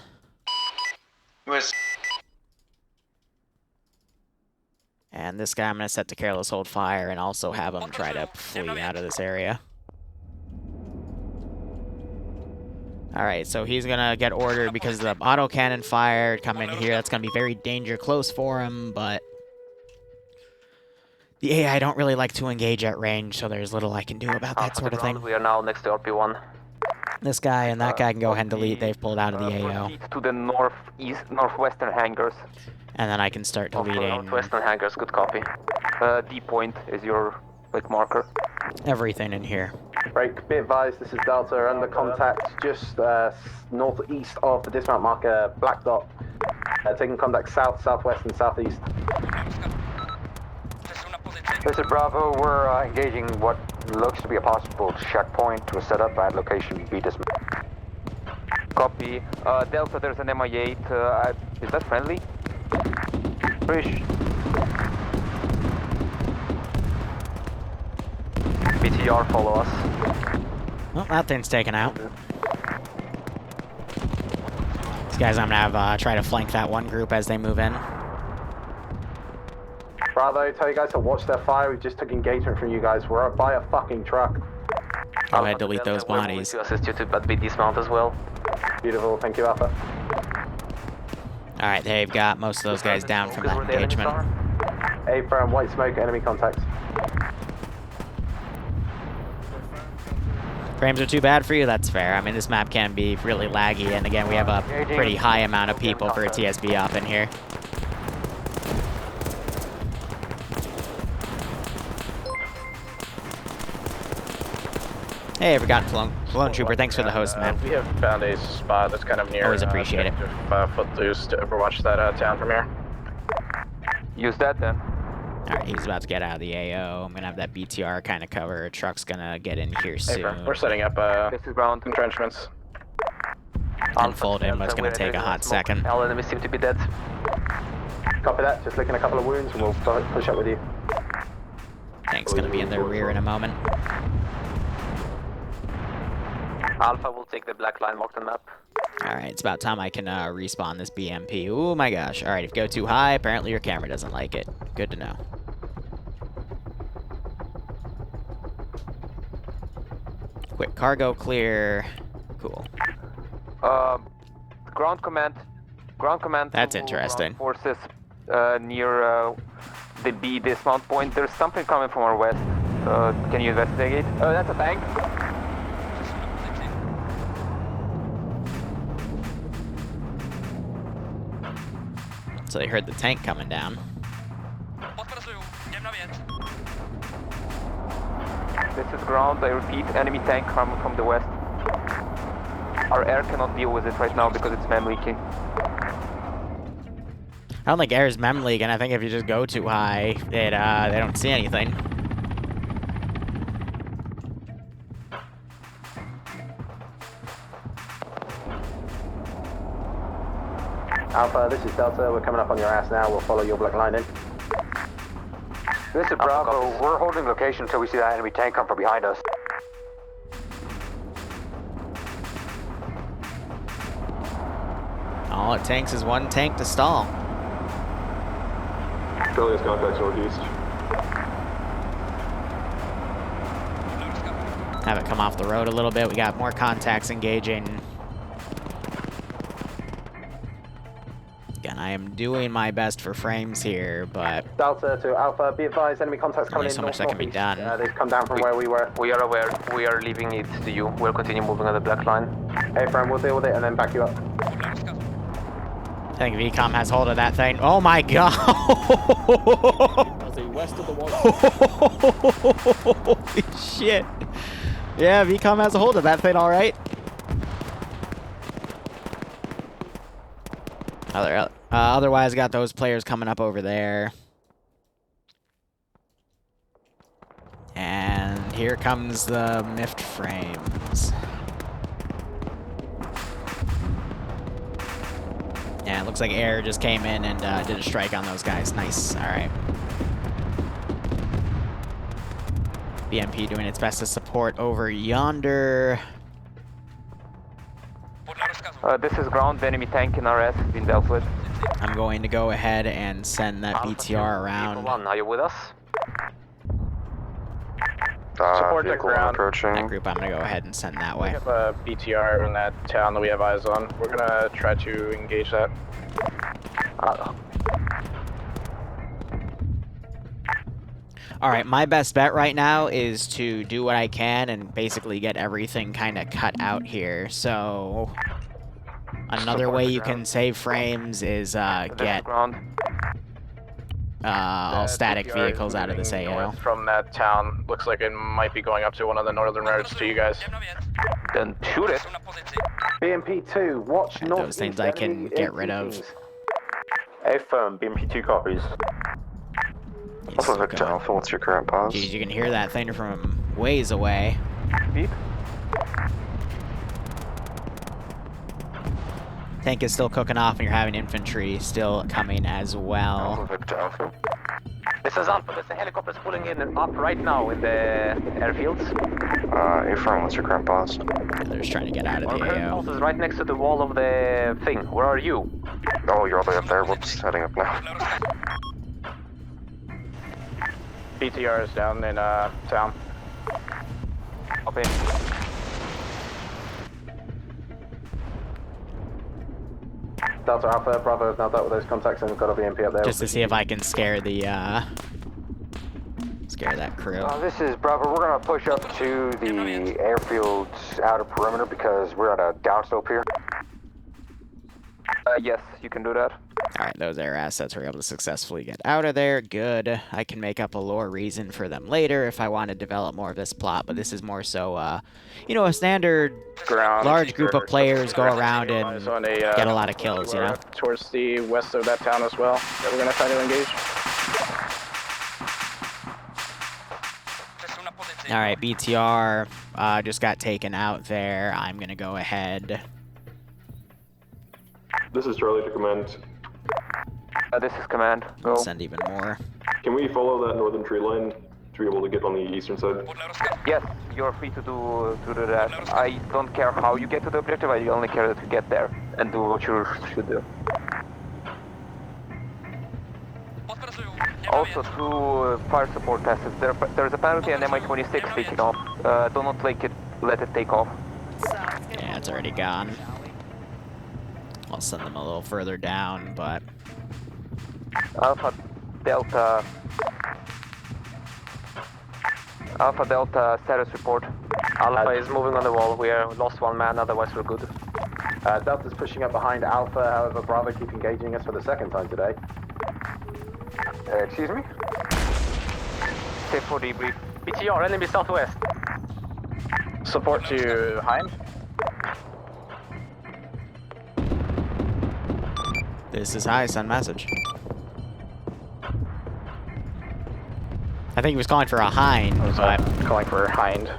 D: And this guy I'm going to set to careless hold fire and also have him try to flee out of this area. Alright, so he's gonna get ordered because of the autocannon fire come in here. That's gonna be very danger close for him, but the AI don't really like to engage at range, so there's little I can do about that sort of thing.
N: We are now next to RP1.
D: This guy and that guy can go ahead and delete. They've pulled out of the AO.
N: To the northwestern hangars.
D: And then I can start deleting
N: Northwestern hangars, good copy. D point is your marker.
D: everything in here.
H: Break, be advised, this is Delta under contact just northeast of the dismount marker, black dot. Taking contact south, southwest, and southeast.
P: This is Bravo. We're engaging what looks to be a possible checkpoint to set up at location B dismount.
N: Copy. Delta, there's an MI8. Is that friendly?
P: Push. BTR, follow us.
D: Well, that thing's taken out. These guys, I'm gonna have try to flank that one group as they move in.
H: Bravo, tell you guys to watch their fire. We just took engagement from you guys. We're by a fucking truck.
D: Go ahead, delete those bodies.
N: To assist you to but be dismount as well.
H: Beautiful, thank you, Alpha.
D: Alright, they've got most of those guys down from that engagement.
H: A firm, white smoke, enemy contact.
D: Frames are too bad for you? That's fair. I mean, this map can be really laggy, and again, we have a pretty high amount of people for a TSB op in here. Hey, we got Clone Trooper. Thanks for the host, man.
O: We have found a spot that's kind of near.
D: Always appreciate it.
O: Footloose to overwatch that town from here.
N: Use that then.
D: Alright, he's about to get out of the AO. I'm gonna have that BTR kind of cover. Truck's gonna get in here soon.
O: We're setting up
N: ground
O: entrenchments.
D: Unfold him, but it's gonna take a hot second.
N: All enemies seem to be dead.
H: Copy that. Just licking a couple of wounds, and we'll push up with you.
D: Tank's gonna be in their rear in a moment.
N: Alpha will take the black line marked on map.
D: Alright, it's about time I can respawn this BMP. Oh my gosh. Alright, if you go too high, apparently your camera doesn't like it. Good to know. Quick cargo clear. Cool.
N: Ground command.
D: That's interesting.
N: Forces near the B dismount point. There's something coming from our west. Can you investigate? Oh, that's a tank.
D: So they heard the tank coming down.
N: This is ground, I repeat, enemy tank coming from the west. Our air cannot deal with it right now because it's mem leaking.
D: I don't think air is mem leaking. I think if you just go too high, they don't see anything.
H: Alpha, this is Delta. We're coming up on your ass now. We'll follow your black line in.
P: This is Bravo. We're holding location until we see that enemy tank come from behind us.
D: All it takes is one tank to stall.
S: Charlie has contacts northeast.
D: Have it come off the road a little bit. We got more contacts engaging. Again, I am doing my best for frames here, but
H: Delta to Alpha, be advised, enemy contacts coming in.
D: so much that can be done.
H: They've come down from where we were.
N: We are aware. We are leaving it to you. We'll continue moving on the black line.
H: Hey, friend, we'll deal with it and then back you up.
D: I think VCOM has hold of that thing. Oh my god!
E: West of the wall.
D: Holy shit! Yeah, VCOM has a hold of that thing, all right. Otherwise, got those players coming up over there. And here comes the miffed frames. Yeah, it looks like air just came in and did a strike on those guys. Nice. All right. BMP doing its best to support over yonder.
N: This is ground. Enemy tank in RS has been dealt with.
D: I'm going to go ahead and send that BTR around.
N: Are you with us?
O: Support the ground.
D: That group, I'm going to go ahead and send that way.
O: We have a BTR in that town that we have eyes on. We're going to try to engage that.
D: Alright, my best bet right now is to do what I can and basically get everything kind of cut out here. So, another way you can save frames is get all static vehicles out of this AO.
O: From that town, looks like it might be going up to one of the northern roads to you guys.
N: Then shoot it.
H: BMP2, watch north.
D: Those things I can get rid of.
R: Affirm, BMP2 copies.
G: Also, Victor Alpha, what's your current pause?
D: Jeez, you can hear that thing from ways away.
N: Beep.
D: Tank is still cooking off and you're having infantry still coming as well.
G: Victor Alpha.
N: This is Alpha. There's a helicopter pulling in and up right now in the airfields.
G: Affirm, what's your current pause?
D: Yeah, they're just trying to get out of the AO.
N: Is right next to the wall of the thing. Where are you?
G: Oh, you're all the way up there. Whoops, heading up now.
O: BTR is down in town.
N: Up in.
H: Delta Alpha, Bravo has now dealt with those contacts and we've got a BMP up there.
D: Just to see if I can scare the scare that crew.
P: This is Bravo. We're gonna push up to the airfield's outer perimeter because we're at a downslope here.
N: Yes, you can do that.
D: Alright, those air assets were able to successfully get out of there. Good. I can make up a lore reason for them later if I want to develop more of this plot, but this is more so, you know, a standard large group of players go around and get a lot of kills, you know?
O: Towards the west of that town as well, that we're going to try to engage.
D: Alright, BTR just got taken out there. I'm going to go ahead.
S: This is Charlie to command.
N: This is command. Go.
D: Send even more.
S: Can we follow that northern tree line to be able to get on the eastern side?
N: Yes, you're free to do that. I don't care how you get to the objective, I only care that you get there and do what you should do. Also, 2 fire support passes. There's apparently an Mi-26 taking off. Do not let it take off.
D: Yeah, it's already gone. I'll send them a little further down, but...
N: Alpha Delta status report. Alpha is moving on the wall. We are lost 1 man, otherwise we're good.
H: Delta's pushing up behind Alpha, however Bravo keep engaging us for the 2nd time today.
N: Excuse me? Stay for debrief. BTR, enemy southwest.
O: Support to Hind.
D: This is high, send message. I think he was calling for a hind, but...
O: calling for Hind.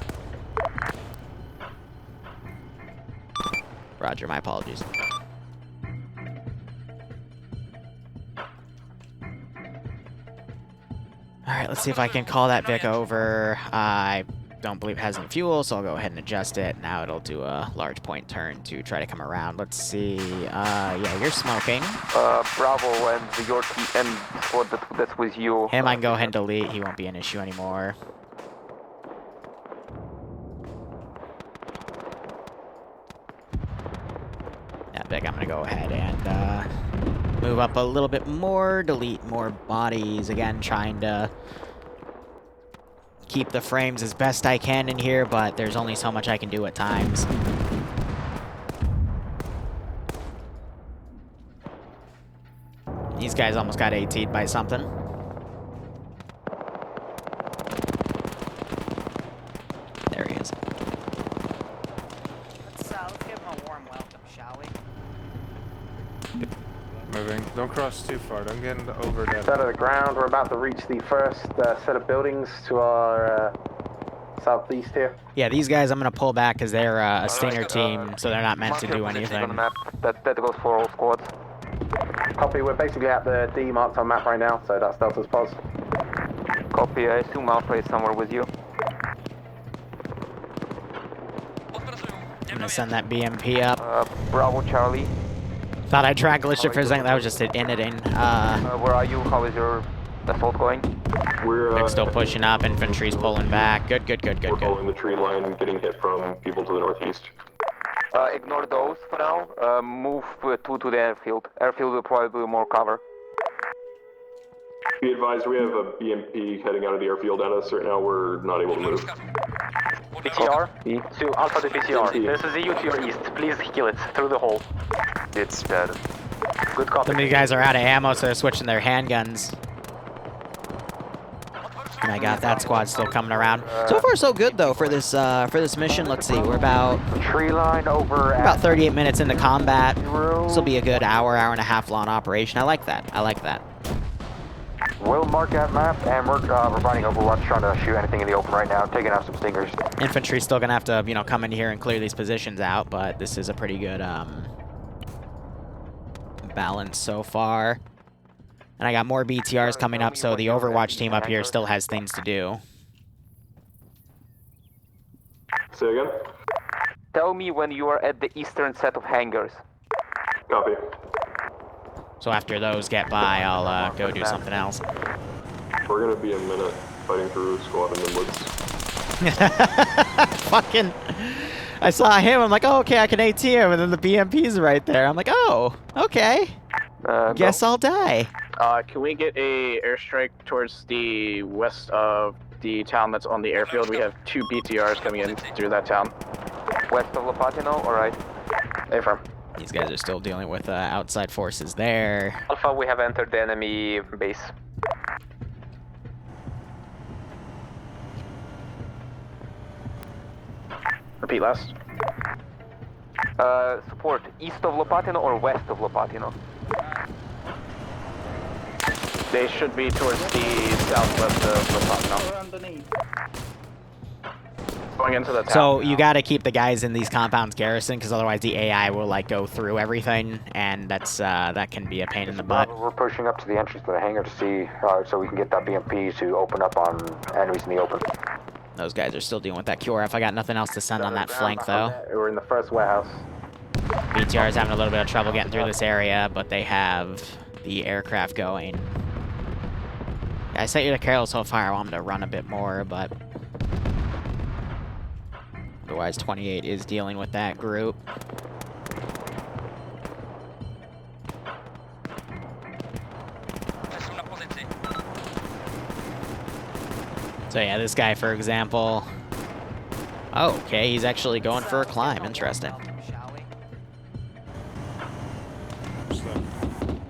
D: Roger, my apologies. let's see if I can call that Vic over. I don't believe it has any fuel, so I'll go ahead and adjust it. Now it'll do a large point turn to try to come around. Let's see. Yeah, you're smoking.
N: Bravo and your team and squad that's with you.
D: Him, I can go ahead and delete. He won't be an issue anymore. Yeah, Vic, I'm gonna go ahead and move up a little bit more, delete more bodies. Again, trying to keep the frames as best I can in here, but there's only so much I can do at times. These guys almost got AT'd by something. There he is.
J: Let's give him a warm welcome, shall we?
T: Moving. Don't cross too far. Don't get over that.
H: Out of the ground, we're about to reach the first set of buildings to our southeast here.
D: Yeah, these guys I'm gonna pull back because they're a stinger team, so they're not meant to do anything.
N: On the map. That goes for all squads.
H: Copy, we're basically at the D marked on map right now, so that's Delta's pos.
N: Copy, I assume Alpha is somewhere with you.
D: I'm gonna send that BMP up.
N: Bravo, Charlie.
D: Thought I track glitched it for a second. That was just it initting.
N: Where are you? How is your assault going?
C: We're
D: still pushing up. Infantry's pulling back. Good.
S: We're following the tree line and getting hit from people to the northeast.
N: Ignore those for now. Move to the airfield. Airfield will probably be more cover.
S: Be advised, we have a BMP heading out of the airfield at us right now. We're not able to move.
O: PCR to Alpha to PCR. This is EU to your east. Please kill it through the hole.
P: It's dead.
O: Good copy.
D: Some of you guys are out of ammo, so they're switching their handguns. And I got that squad still coming around. So far, so good though for this mission. Let's see, we're about
P: tree line over.
D: About 38 minutes into combat. This will be a good hour and a half long operation. I like that. I like that.
P: We'll mark that map, and we're running Overwatch, trying to shoot anything in the open right now, taking out some stingers.
D: Infantry's still gonna have to, you know, come in here and clear these positions out, but this is a pretty good balance so far. And I got more BTRs coming up, so the Overwatch team up here still has things to do.
S: Say again?
N: Tell me when you are at the eastern set of hangars.
S: Copy.
D: So after those get by, I'll go do something else.
S: We're gonna be a minute fighting through squad in the woods.
D: Fucking... I saw him, I'm like, oh, okay, I can AT him, and then the BMP's right there. I'm like, oh, okay. Guess I'll die.
O: Can we get a airstrike towards the west of the town that's on the airfield? We have 2 BTRs coming in through that town.
N: West of Lopatino, alright.
O: Affirm.
D: These guys are still dealing with outside forces there.
F: Alpha, we have entered the enemy base.
O: Repeat last.
N: Support, east of Lopatino or west of Lopatino?
O: They should be towards the southwest of Lopatino. Going into the town.
D: So you got to keep the guys in these compounds garrisoned, because otherwise the AI will like go through everything, and that's that can be a pain in the butt.
P: We're pushing up to the entrance to the hangar to see, so we can get that BMP to open up on enemies in the open.
D: Those guys are still dealing with that QRF. I got nothing else to send on that flank though.
H: We're in the first warehouse.
D: BTR is having a little bit of trouble getting through this area, but they have the aircraft going. I set you to careless hold fire. I want them to run a bit more, but otherwise 28 is dealing with that group. So yeah, this guy, for example. Oh, okay, he's actually going for a climb. Interesting.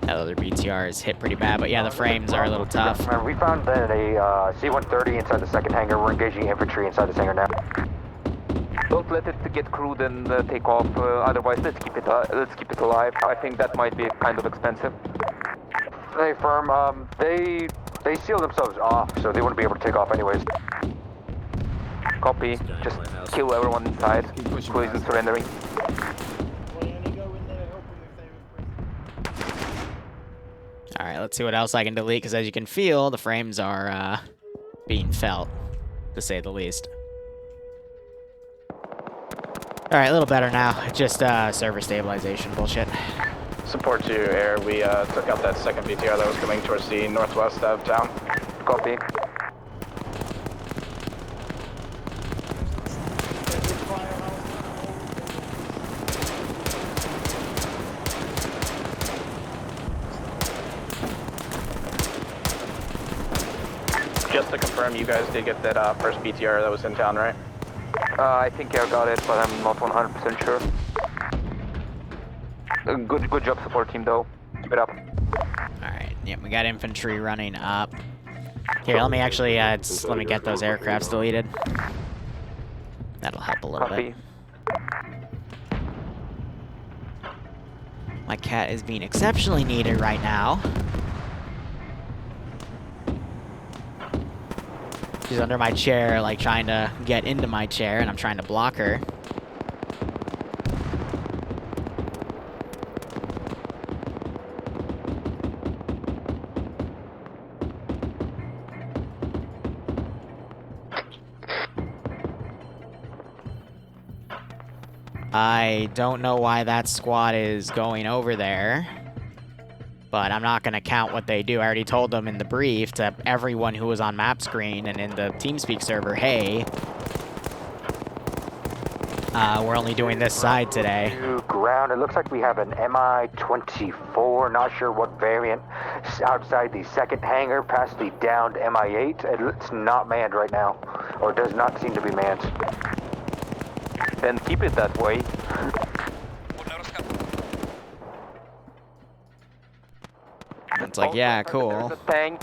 D: That other BTR is hit pretty bad, but yeah, the frames are a little tough.
P: We found that a C-130 inside the second hangar. We're engaging infantry inside this hangar now.
N: Don't let it get crewed and take off. Otherwise, let's keep it alive. I think that might be kind of expensive.
P: Hey, firm. They seal themselves off, so they wouldn't be able to take off anyways.
N: Copy. Just kill everyone inside. Who isn't surrendering.
D: Alright, let's see what else I can delete, because as you can feel, the frames are being felt, to say the least. Alright, a little better now. Just server stabilization bullshit.
O: Support to air. We took out that second BTR that was coming towards the northwest of town.
N: Copy.
O: Just to confirm, you guys did get that first BTR that was in town, right?
N: I think I got it, but I'm not 100% sure. Good job, support team, though. Keep it up.
D: Alright, yep, we got infantry running up. Here, let me actually, let me get those aircrafts deleted. That'll help a little bit. My cat is being exceptionally needed right now. She's under my chair, like, trying to get into my chair, and I'm trying to block her. I don't know why that squad is going over there, but I'm not going to count what they do. I already told them in the brief to everyone who was on map screen and in the TeamSpeak server, hey, we're only doing this side today.
E: Ground, it looks like we have an MI-24, not sure what variant, outside the second hangar past the downed MI-8. It's not manned right now, or does not seem to be manned.
N: Then keep it that way.
D: It's like, yeah, cool.
N: There's a tank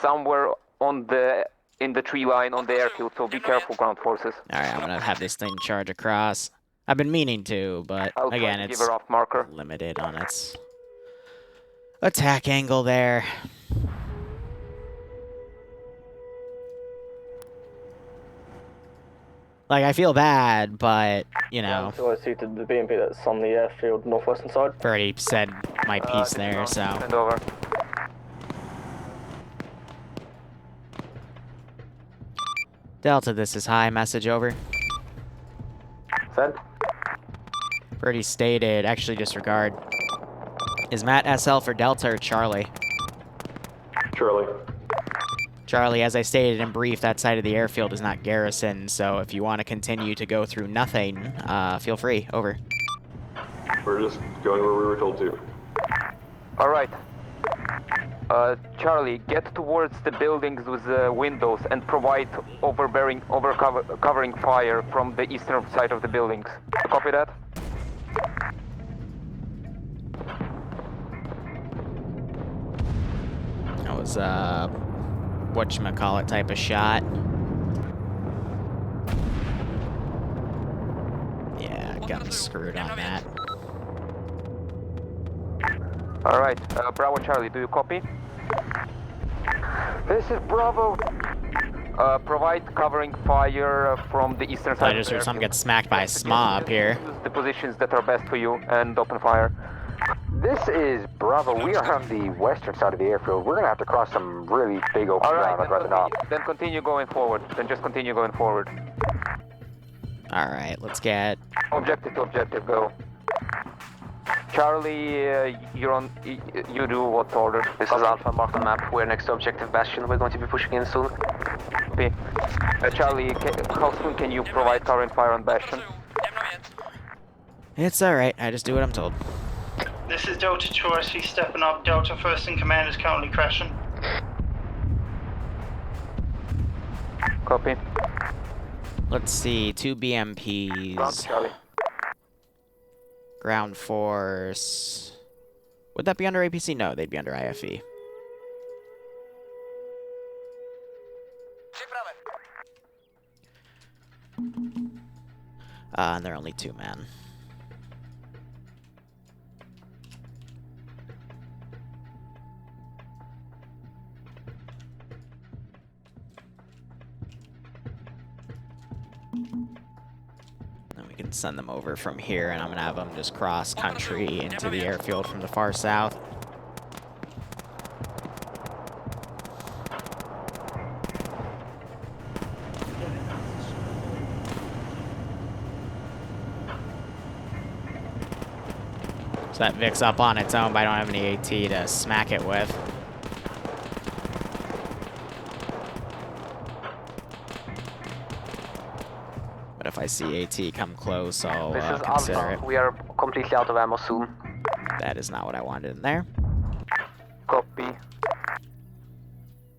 N: somewhere in the tree line on the airfield, so be careful, ground forces.
D: Alright, I'm gonna have this thing charge across. I've been meaning to, but again, it's
N: give her off marker.
D: Limited on its attack angle there. Like, I feel bad, but, you know.
U: So I see the BMP that's on the airfield northwestern side.
D: I've already said my piece there, so.
N: Send over.
D: Delta, this is high. Message over.
H: Send.
D: Already stated, actually disregard. Is Matt SL for Delta or Charlie?
S: Charlie.
D: Charlie, as I stated in brief, that side of the airfield is not garrisoned, so if you want to continue to go through nothing, feel free. Over.
S: We're just going where we were told to.
N: Alright. Charlie, get towards the buildings with the windows and provide covering fire from the eastern side of the buildings. Copy that?
D: That was, whatchamacallit type of shot. Yeah, got screwed on that.
N: Alright, Bravo Charlie, do you copy?
E: This is Bravo.
N: Provide covering fire from the eastern side.
D: I just heard someone get smacked by a SMA up here.
N: Use the positions that are best for you and open fire.
E: This is Bravo. We are on the western side of the airfield. We're gonna have to cross some really big open ground. I'd rather not.
N: Then continue going forward. Then just continue going forward.
D: Alright, let's get...
N: Objective to objective, go. Charlie, you're on. You do what's ordered.
H: This is Alpha, mark the map. We're next to objective Bastion. We're going to be pushing in soon.
N: Okay. Charlie, how soon can you provide covering fire on Bastion?
D: It's alright, I just do what I'm told.
V: This is Delta 2SC stepping up. Delta first in command is currently crashing.
N: Copy.
D: Let's see, 2 BMPs.
N: Charlie.
D: Ground force. Would that be under APC? No, they'd be under IFE. And they're only 2 men. And we can send them over from here, and I'm gonna have them just cross country into the airfield from the far south. So that Vic's up on its own, but I don't have any AT to smack it with. But if I see AT come close, I'll consider it.
H: We are completely out of ammo soon.
D: That is not what I wanted in there.
N: Copy.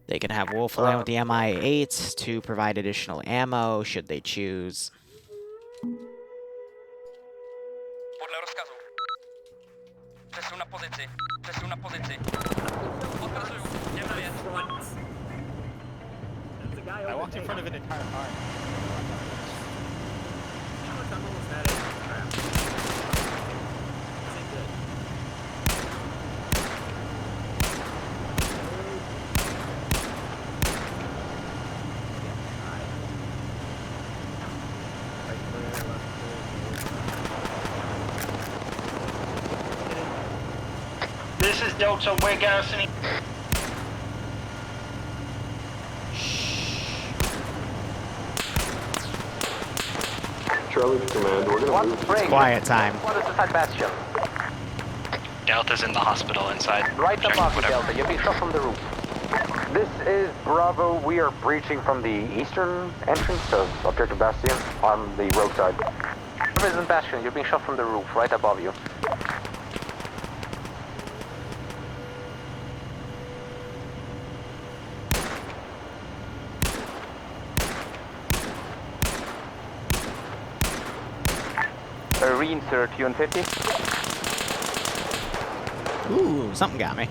D: They can have Wolf land with the MI8 to provide additional ammo, should they choose.
Q: Podle rozkazu. Přesu na pozici. Přesu na pozici. Odkazuju. Jdeme jet.
L: I walked in front of an entire car.
Q: I'm almost at it. Crap. This ain't good.
V: This is Delta, we're garrisoning.
S: Charlie to command, we're gonna move.
D: It's quiet time.
H: What is inside Bastion?
L: Delta's in the hospital inside.
H: Right above you, Delta. You're being shot from the roof.
E: This is Bravo. We are breaching from the eastern entrance of Objective Bastion on the roadside.
H: Prison Bastion, you're being shot from the roof, right above you.
N: Reinsert UN50.
D: Ooh, something got me.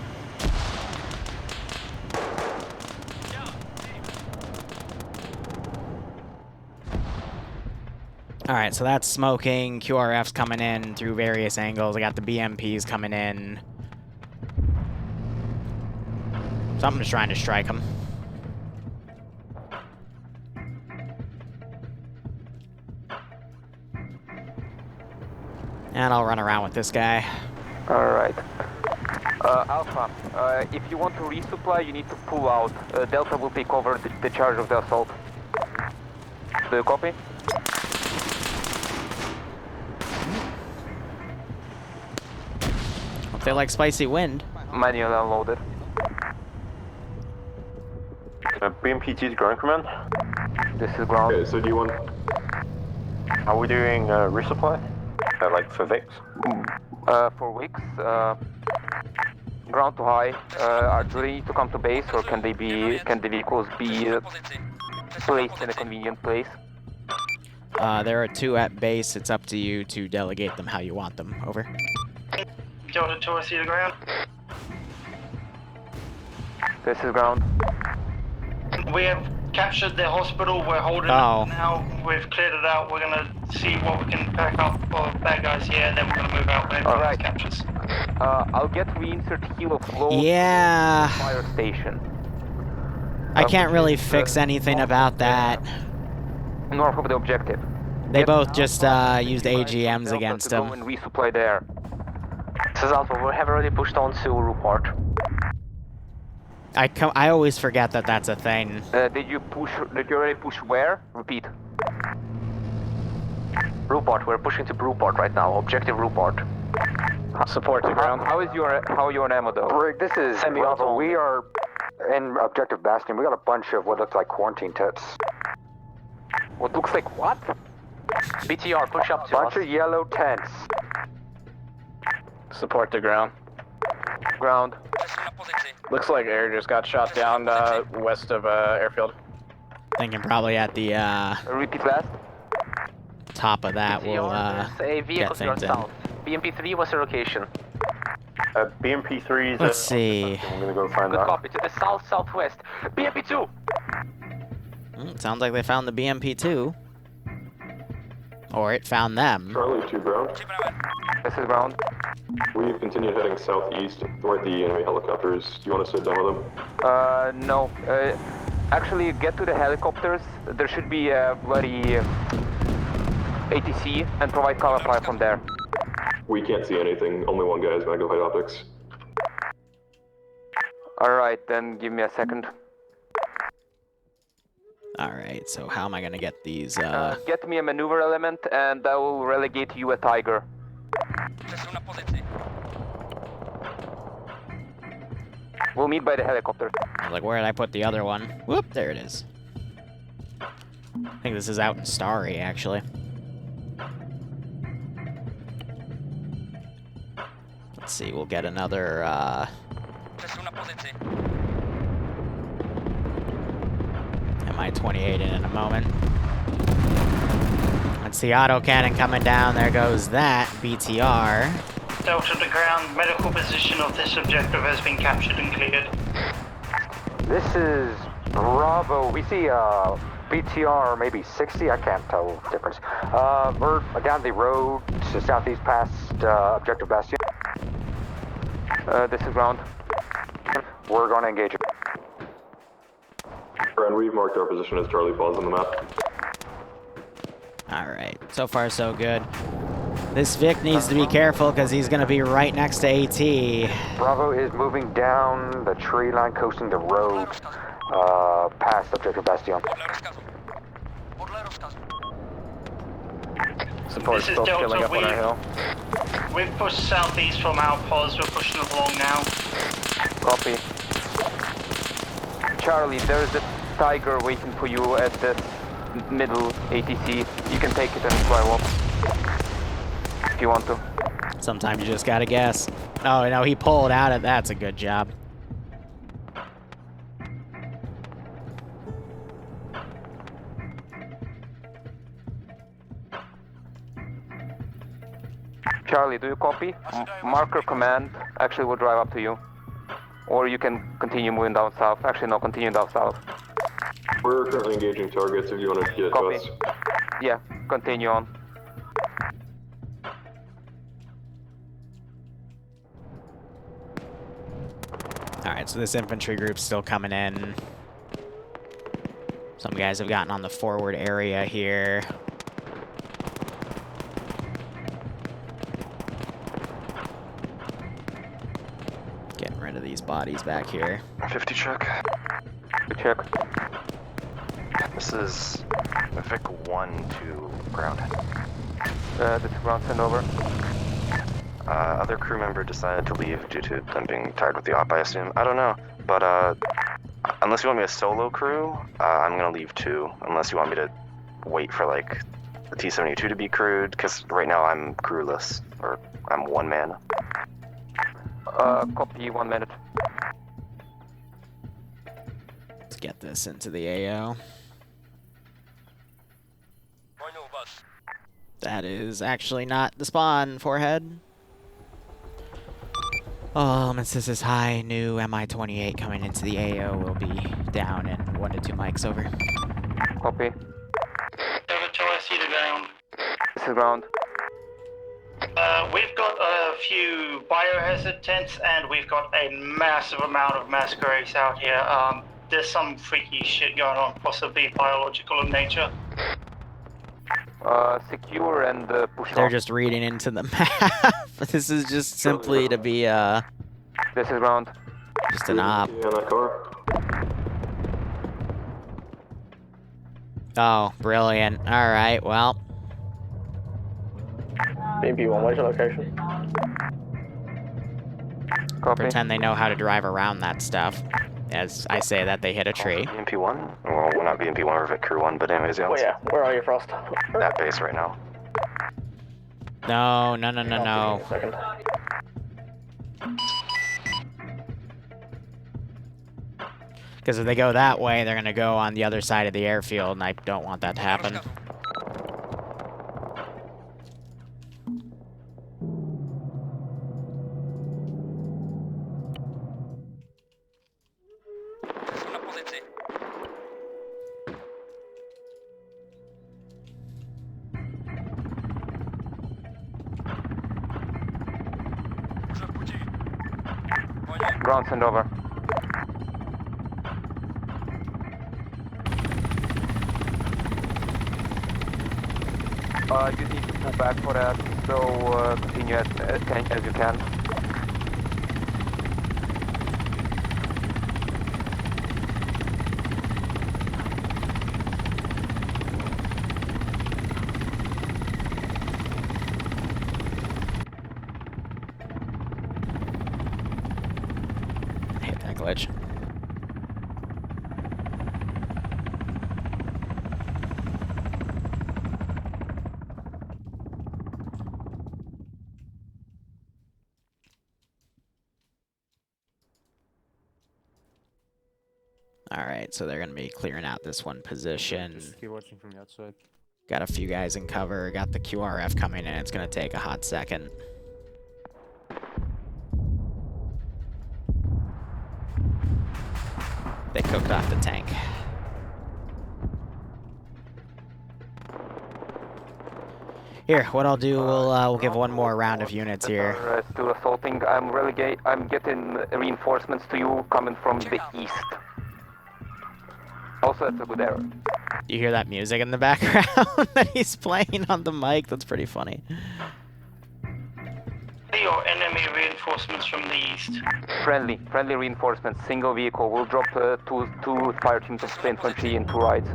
D: Alright, so that's smoking. QRF's coming in through various angles. I got the BMPs coming in. Something's trying to strike him. And I'll run around with this guy.
N: Alright. Alpha, if you want to resupply, you need to pull out. Delta will take over the charge of the assault. Do you copy?
D: Hope they like spicy wind.
N: Manual unloaded.
R: BMPT to ground command.
N: This is ground.
R: Okay, so do you want... Are we doing resupply? Like for VIX?
N: For Wix, ground to high. Do they need to come to base, or can the vehicles be placed in a convenient place?
D: There are 2 at base. It's up to you to delegate them how you want them. Over.
V: Delta 2, I see the ground.
N: This is ground.
V: We have captured the hospital, we're holding it now, we've cleared it out, we're gonna see what we can pack up for bad guys here, and then we're gonna move out when everyone captures.
N: I'll get reinsert Kilo flow
D: Yeah.
N: fire station.
D: I can't really fix anything about that.
N: North of the objective.
D: They both just used AGMs against
N: Go
D: him.
N: and resupply there.
H: This is Alpha, we have already pushed on to Rupert.
D: I always forget that that's a thing.
N: Did you already push where? Repeat.
H: Rupert, we're pushing to Rupert right now. Objective Rupert.
V: Support to ground.
N: How are you on ammo though?
E: Brig, this is Bravo. We are in Objective Bastion. We got a bunch of what looks like quarantine tents.
N: What looks like what?
H: BTR, push up to
E: bunch of yellow tents.
O: Support to ground.
N: Ground.
O: Looks like air just got shot down west of airfield.
D: Thinking probably at the
N: Repeat last.
D: top of that we'll
H: a vehicle
D: get things in.
H: south. BMP3 was the location.
R: BMP3 is...
D: Let's see.
R: I'm gonna go find
H: Good
R: that.
H: copy, to the south-southwest. BMP2!
D: Sounds like they found the BMP2. Or it found them.
S: Charlie to ground.
N: This is ground.
S: We've continued heading southeast toward the enemy helicopters. Do you want us to demo them?
N: No. Actually, get to the helicopters. There should be a bloody ATC and provide cover fire from there.
S: We can't see anything. Only one guy has magnified optics.
N: Alright, then give me a second.
D: Alright, so how am I gonna get these
N: Get me a maneuver element and I will relegate you a Tiger. We'll meet by the helicopter.
D: I was like, where did I put the other one? Whoop, there it is. I think this is out in Starry, actually. Let's see, we'll get another, Mi-28 in a moment. That's the autocannon coming down. There goes that BTR.
V: Delta to ground. Medical position of this objective has been captured and cleared.
E: This is Bravo. We see BTR maybe 60. I can't tell the difference. We're down the road to southeast past objective Bastion.
N: This is ground.
E: We're going to engage it.
S: And we've marked our position as Charlie Falls on the map.
D: Alright, so far so good. This Vic needs to be careful because he's going to be right next to AT.
E: Bravo is moving down the tree line, coasting the road past objective Bastion.
U: Support
V: This is
U: still
V: Delta.
U: filling up on our hill.
V: We've pushed southeast from our pause. We're pushing along now.
N: Copy. Charlie, there's a Tiger waiting for you at the middle ATC. You can take it and fly off. If you want to.
D: Sometimes you just gotta guess. Oh, no, he pulled out of that's a good job.
N: Charlie, do you copy? Marker command actually will drive up to you. Or you can continue moving down south. Actually, no, continue down south.
S: We're currently engaging targets if you want to get
N: Copy.
S: us.
N: Yeah, continue on.
D: Alright, so this infantry group's still coming in. Some guys have gotten on the forward area here. Getting rid of these bodies back here.
G: 50 check.
N: Check.
G: This is Vic 1 to ground.
N: This is ground, send over.
G: Other crew member decided to leave due to them being tired with the op, I assume. I don't know, but unless you want me to solo crew, I'm gonna leave too. Unless you want me to wait for like the T-72 to be crewed, because right now I'm crewless, or I'm one man.
N: Copy, 1 minute.
D: Let's get this into the AO. That is actually not the spawn, forehead. Since this is high, new Mi-28 coming into the AO will be down in 1 to 2 mics, over.
N: Copy.
V: Over to I see the ground.
N: This is ground.
V: We've got a few biohazard tents and we've got a massive amount of masquerades out here. There's some freaky shit going on, possibly biological in nature.
N: Secure and push
D: They're
N: off.
D: just reading into the map. This is just simply to be,
N: This is ground.
D: just an op.
S: Yeah, that car.
D: Oh, brilliant. Alright, well.
U: BMP1, where's your location?
N: Copy.
D: Pretend they know how to drive around that stuff. As I say that, they hit a tree.
G: BMP1? Well, we're not BMP1, we're Vic Crew 1, but anyways, yeah.
U: Oh yeah, where are you, Frost?
G: That base right now.
D: No, no, no, no, no.
U: Second.
D: Because if they go that way, they're going to go on the other side of the airfield, and I don't want that to happen.
N: Ground, send over. You need to pull back for that, so continue as you can.
D: glitch. Alright, so they're going to be clearing out this one position.
T: Just keep watching from the outside.
D: Got a few guys in cover. Got the QRF coming in. It's going to take a hot second. They cooked off the tank. Here, what I'll do, we'll give one more round of units here.
N: Still assaulting. I'm getting reinforcements to you coming from the east. Also, that's a good error.
D: You hear that music in the background that he's playing on the mic? That's pretty funny.
V: Your enemy reinforcements from the east.
N: Friendly reinforcements. Single vehicle. We'll drop two fire teams of infantry in 2 rides.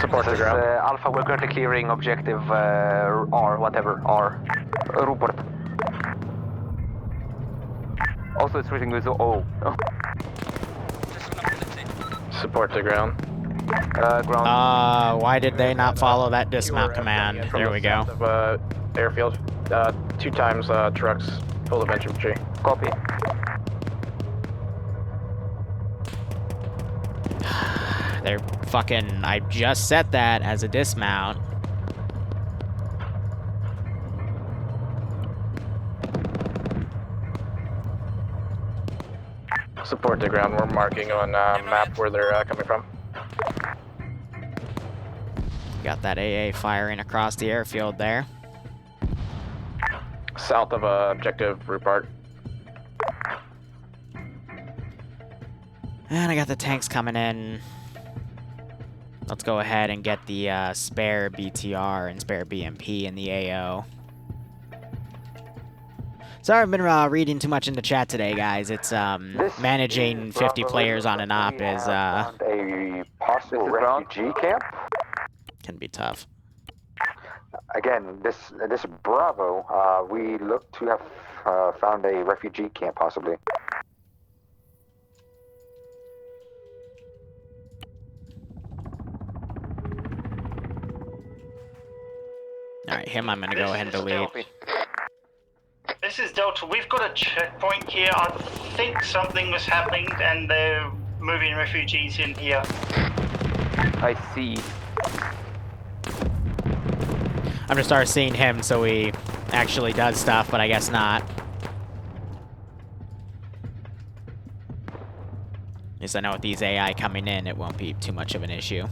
U: Support the ground.
N: Alpha, we're currently clearing objective R, whatever, R. Rupert. Also, it's reaching with O.
U: Support the ground.
N: Ground.
D: Why did they not follow that dismount command? There we go.
U: Airfield. 2 times trucks full of infantry.
N: Copy.
D: They're fucking... I just set that as a dismount.
U: Support the ground. We're marking on map where they're coming from.
D: Got that AA firing across the airfield there.
U: South of objective Rupert.
D: And I got the tanks coming in. Let's go ahead and get the spare BTR and spare BMP in the AO. Sorry, I've been reading too much into chat today, guys. It's managing 50 players on an op is
E: a possible refugee camp.
D: Can be tough.
E: Again, this Bravo, we look to have found a refugee camp possibly.
D: All right, him I'm gonna go ahead and delete.
V: This is Delta. We've got a checkpoint here. I think something was happening and they're moving refugees in here.
N: I see.
D: I'm gonna start seeing him so he actually does stuff, but I guess not. At least I know with these AI coming in, it won't be too much of an issue.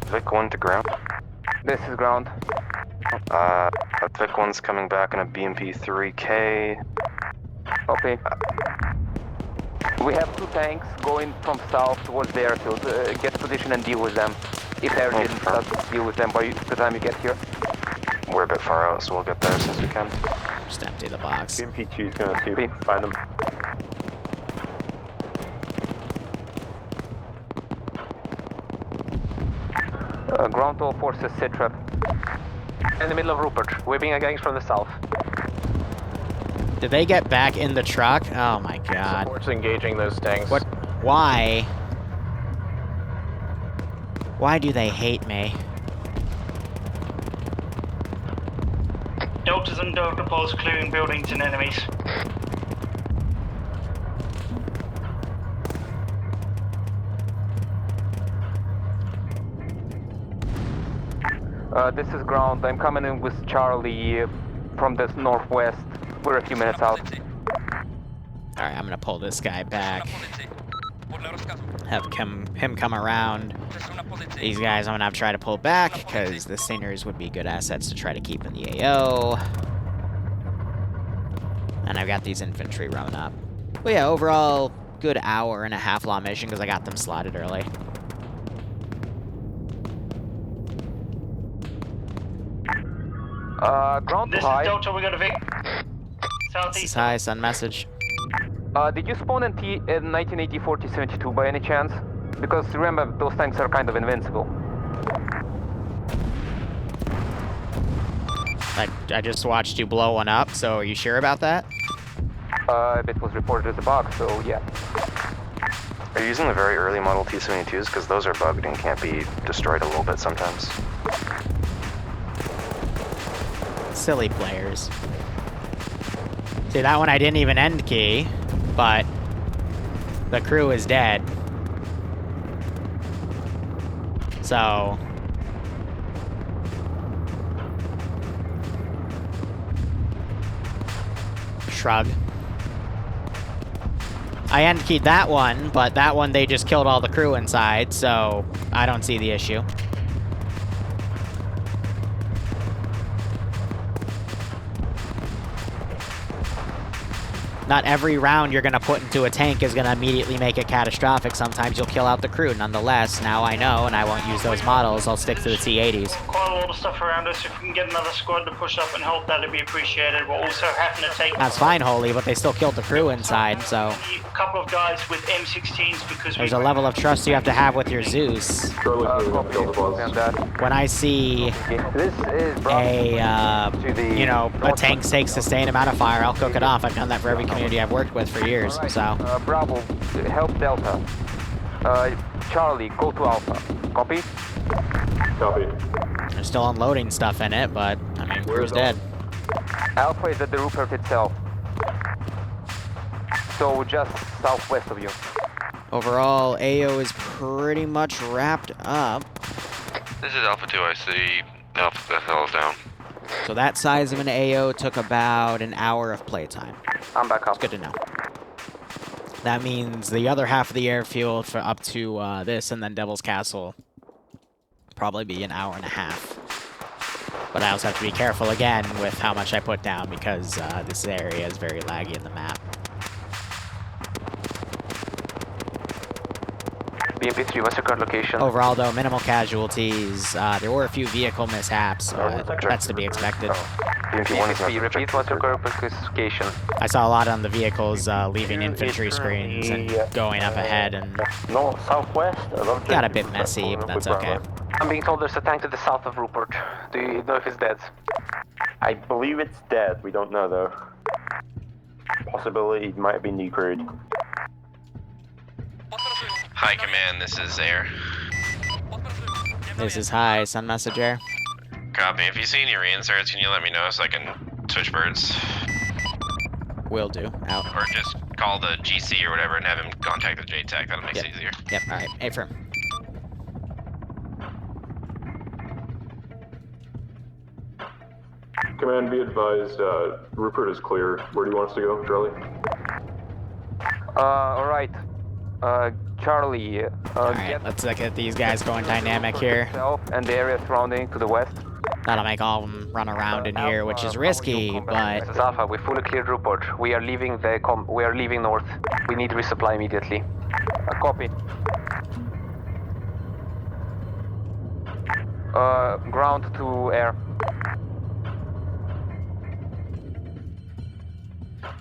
G: Vic 1 to ground.
N: This is ground.
G: Vic 1's coming back in a BMP 3K.
N: Okay. We have 2 tanks going from south towards the airfield. Get position and deal with them. If air didn't deal with them by the time you get here.
G: We're a bit far out, so we'll get there as soon as we can.
D: Just empty the box.
R: BMP 2's gonna see if we can find them.
N: Ground all forces sit trap.
F: In the middle of Rupert, we're being engaged from the south.
D: Did they get back in the truck? Oh my god.
U: Support's engaging those tanks.
D: What? Why? Why do they hate me?
V: Deltas and Delta Poles clearing buildings and enemies.
N: This is ground. I'm coming in with Charlie from the northwest. We're a few minutes out.
D: Alright, I'm gonna pull this guy back. Have him come around. These guys I'm gonna have to try to pull back, because the Stingers would be good assets to try to keep in the AO. And I've got these infantry run up. But yeah, overall, good hour-and-a-half long mission, because I got them slotted early.
N: Ground
V: This
N: high.
V: is Delta, we got a Vic. Southeast.
D: This is high, send message.
N: Did you spawn in 1984 T-72 by any chance? Because remember, those tanks are kind of invincible.
D: I just watched you blow one up, so are you sure about that?
N: It was reported as a bug, so yeah.
G: Are you using the very early model T-72s? Because those are bugged and can't be destroyed a little bit sometimes.
D: Silly players. See, that one I didn't even end key, but the crew is dead. So... Shrug. I end keyed that one, but that one they just killed all the crew inside, so I don't see the issue. Not every round you're gonna put into a tank is gonna immediately make it catastrophic. Sometimes you'll kill out the crew. Nonetheless, now I know, and I won't use those models. I'll stick to the T-80s.
V: Quite a lot of stuff around us. If we can get another squad to push up and help, that'd be appreciated. We're also having to take...
D: That's fine, Holy, but they still killed the crew inside, so...
V: A couple of guys with M16s because
D: there's a level of trust you have to have with your Zeus. When I see you know, a tank takes sustained amount of fire, I'll cook it off. I've done that for every community I've worked with for years, so...
N: Bravo, help Delta. Charlie, go to Alpha. Copy?
S: Copy.
D: They're still unloading stuff in it, but, I mean, crew's dead.
N: Alpha is at the Rupert itself. So, just southwest of you.
D: Overall, AO is pretty much wrapped up.
K: This is Alpha 2, I see Alpha FL is down.
D: So that size of an AO took about an hour of playtime.
N: I'm back up.
D: It's good to know. That means the other half of the airfield for up to this and then Devil's Castle probably be an hour and a half. But I also have to be careful again with how much I put down because this area is very laggy in the map.
N: BMP3, what's your current location?
D: Overall, though, minimal casualties. There were a few vehicle mishaps, but that's to be expected.
N: BMP3, repeat, what's your current location?
D: I saw a lot on the vehicles leaving infantry screens and going up ahead, and
R: north, southwest.
D: Got a bit messy, but that's okay.
N: I'm being told there's a tank to the south of Rupert. Do you know if it's dead?
R: I believe it's dead. We don't know though. Possibility it might be nucleared.
K: Hi, Command, this is Air.
D: This is Hi, Sun Messenger.
K: Copy. If you see any reinserts, can you let me know so I can switch birds?
D: Will do. Out.
K: Or just call the GC or whatever and have him contact the JTAC. That'll make it easier.
D: Yep, alright. A-firm.
S: Command, be advised, Rupert is clear. Where do you want us to go, Charlie?
N: Alright. Charlie,
D: alright, let's look at these guys going dynamic here.
N: And the area surrounding to the west.
D: That'll make all of them run around in here, which is risky, but...
N: This is Alpha, we fully cleared Rupert. We are leaving we are leaving north. We need resupply immediately. Copy. Ground to air.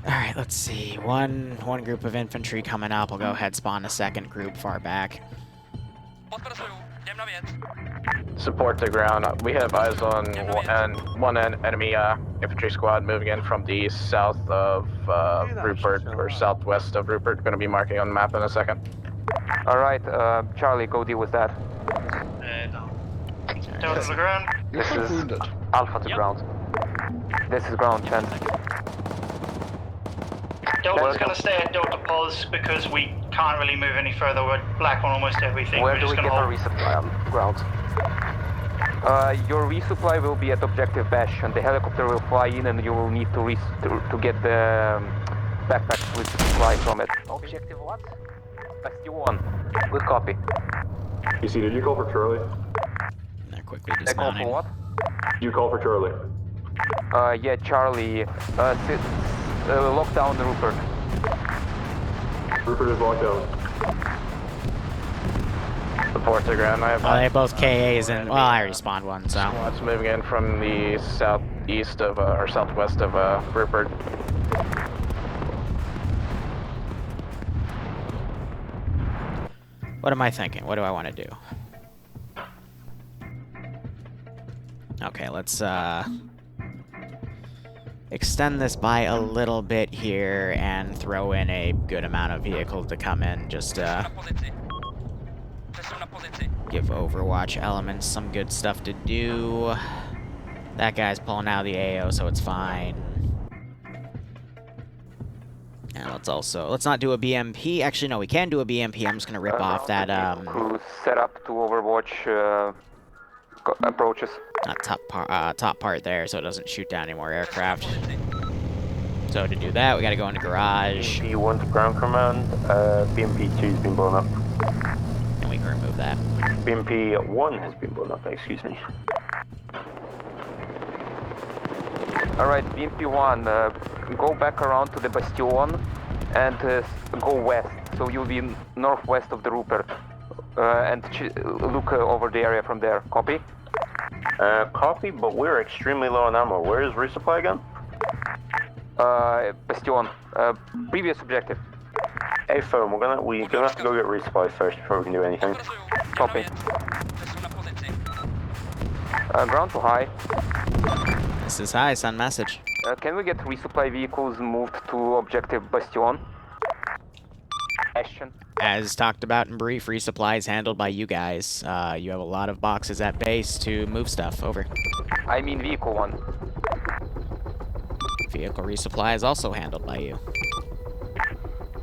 D: Alright, let's see. One group of infantry coming up. I'll go ahead spawn a second group far back.
U: Support the ground. We have eyes on one enemy infantry squad moving in from the south of Rupert, or southwest of Rupert. Going to be marking on the map in a second.
N: Alright, Charlie, go deal with that.
V: Down to the ground.
N: This is Alpha to ground. This is ground, Chen.
V: Delta's going to stay at Delta Pos because we can't really move any further. We're black on almost everything.
N: Where do we get our resupply on ground? Your resupply will be at Objective Bash, and the helicopter will fly in, and you will need to get the backpacks with supply from it. Objective what? ST1. Good copy.
S: PC, did you call for Charlie?
D: They're quickly dismounting.
N: Call for what?
S: Did you call for Charlie?
N: Yeah, Charlie. Lock down Rupert.
S: Rupert is locked down.
U: Support the ground. I have.
D: They both KAs, and well, I already spawned one, so.
U: Squads moving in from the southeast of or southwest of Rupert.
D: What am I thinking? What do I want to do? Okay, let's extend this by a little bit here and throw in a good amount of vehicles to come in, just to give Overwatch elements some good stuff to do. That guy's pulling out the AO, so it's fine. And let's not do a BMP. Actually, no, we can do a BMP. I'm just gonna rip off that
N: Crew set up to Overwatch approaches.
D: Top part there, so it doesn't shoot down any more aircraft. So to do that, we gotta go into garage.
R: BMP1 to ground command. BMP2 has been blown up.
D: And we can remove that.
R: BMP1 has been blown up. Excuse me.
N: All right, BMP1, go back around to the Bastion and go west. So you'll be northwest of the Rupert, and look over the area from there. Copy?
R: Copy, but we're extremely low on ammo. Where is resupply again?
N: Bastion. Previous objective.
R: Hey, phone. We're gonna have to go get resupply first before we can do anything.
N: Copy. Ground to high.
D: This is high, send message.
N: Can we get resupply vehicles moved to objective Bastion? Question.
D: As talked about in brief, resupply is handled by you guys. You have a lot of boxes at base to move stuff over.
N: I mean vehicle 1.
D: Vehicle resupply is also handled by you.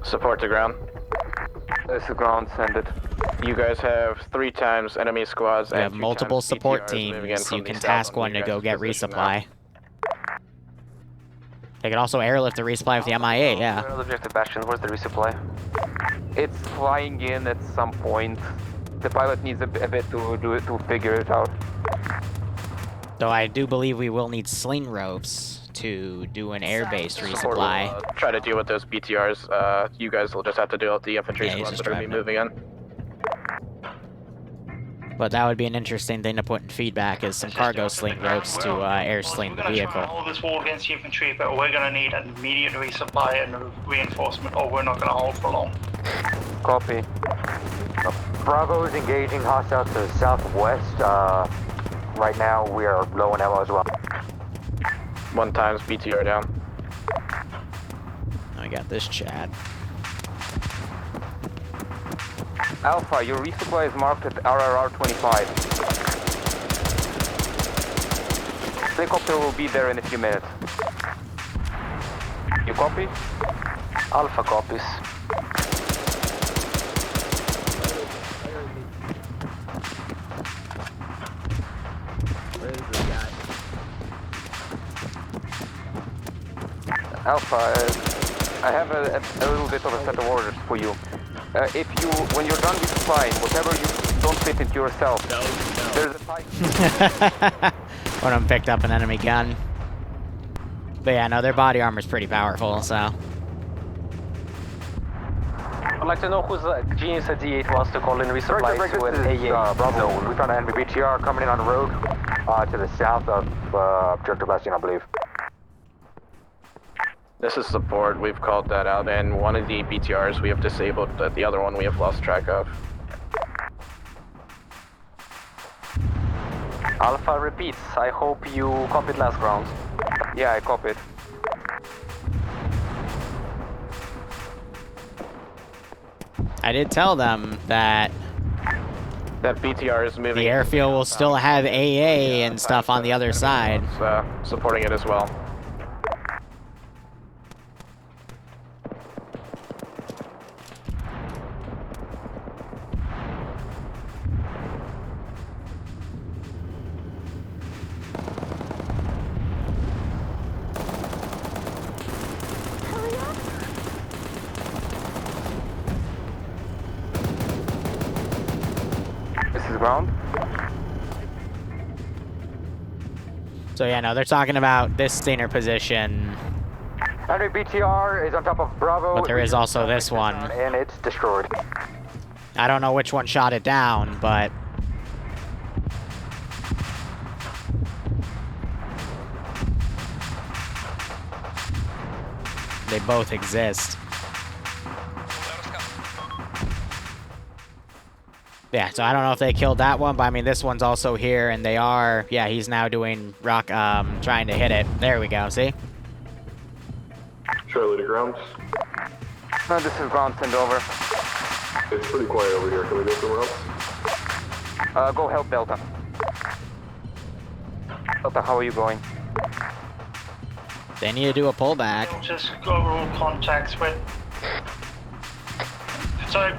U: Support to ground.
N: This is ground, send it.
U: You guys have 3 times enemy squads.
D: We have multiple support teams. You can task one to go get resupply. They can also airlift the resupply with the MIA, yeah.
N: Objective Bastion, where's the resupply? It's flying in at some point. The pilot needs a bit to figure it out.
D: Though I do believe we will need sling ropes to do an air-based resupply.
U: Try to deal with those BTRs. You guys will just have to deal with the infantry squads that are going to be moving in.
D: But that would be an interesting thing to put in feedback, is some cargo sling ropes to air sling the
V: We're going to try
D: vehicle.
V: and hold this wall against the infantry, but we're going to need an immediate resupply and reinforcement, or we're not going to hold for long.
N: Copy.
E: Bravo is engaging hostiles to the southwest. Right now, we are low on ammo as well.
U: 1 times BTR down.
D: I got this chat.
N: Alpha, your resupply is marked at RRR 25. Helicopter will be there in a few minutes. You copy?
E: Alpha copies.
N: Alpha, I have a little bit of a set of orders for you. When you're done with supplying, whatever you don't fit into yourself, there's a fight.
D: One of them picked up an enemy gun. But yeah, no, their body armor's pretty powerful, so.
E: I'd like to know who's Genius at D8 wants to call in resupply to an AA. Bravo, we found an enemy BTR coming in on the road to the south of Objective Bastion, I believe.
U: This is support. We've called that out, and one of the BTRs we have disabled. The other one we have lost track of.
E: Alpha repeats. I hope you copied last round.
N: Yeah, I copied.
D: I did tell them that
U: that BTR is moving.
D: The airfield will still have AA and stuff on the other side.
U: Supporting it as well.
N: Ground.
D: So yeah, no, they're talking about this Stinger position.
E: Enemy BTR is on top of Bravo.
D: But there is also this one.
E: And it's destroyed.
D: I don't know which one shot it down, but they both exist. Yeah, so I don't know if they killed that one, but I mean, this one's also here, and they are, yeah, he's now doing rock, trying to hit it. There we go, see?
S: Charlie to ground.
N: This is ground, send over.
S: It's pretty quiet over here. Can we go somewhere else?
N: Go help Delta. Delta, how are you going?
D: They need to do a pullback.
V: Just overall contacts with. Sorry,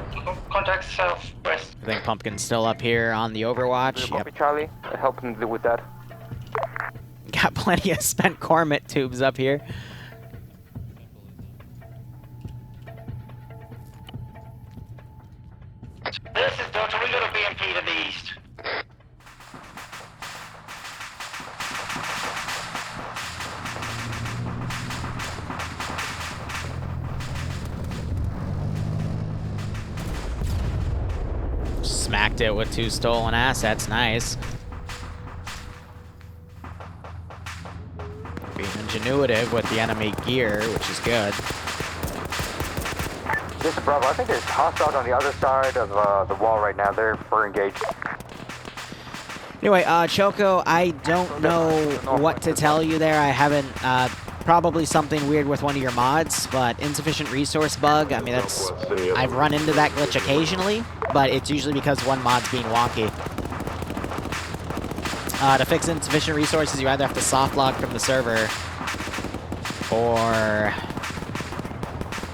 V: contacts southwest.
D: I think Pumpkin's still up here on the Overwatch.
N: Copy, Charlie. Help him deal with that.
D: Got plenty of spent Cormit tubes up here.
V: This is Delta, we got a BMP to the east.
D: Smacked it with 2 stolen assets, nice. Being ingenuitive with the enemy gear, which is good.
E: This is Bravo. I think there's hostiles on the other side of the wall right now. We're engaged.
D: Anyway, Choco, I don't know what to tell you there. I haven't, probably something weird with one of your mods, but insufficient resource bug, I mean, that's, I've run into that glitch occasionally, but it's usually because one mod's being wonky. To fix insufficient resources, you either have to soft log from the server, or...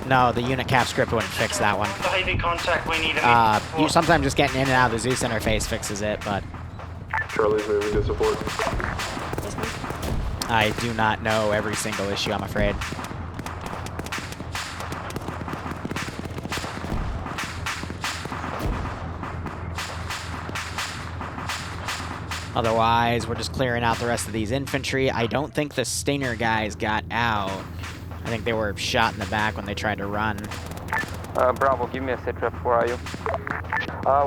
D: No, the unit cap script wouldn't fix that one.
V: The heavy contact we need.
D: You sometimes just getting in and out of the Zeus interface fixes it, but...
S: Charlie's moving to support.
D: I do not know every single issue, I'm afraid. Otherwise, we're just clearing out the rest of these infantry. I don't think the Stinger guys got out. I think they were shot in the back when they tried to run.
N: Bravo, give me a sit rep. Where are you?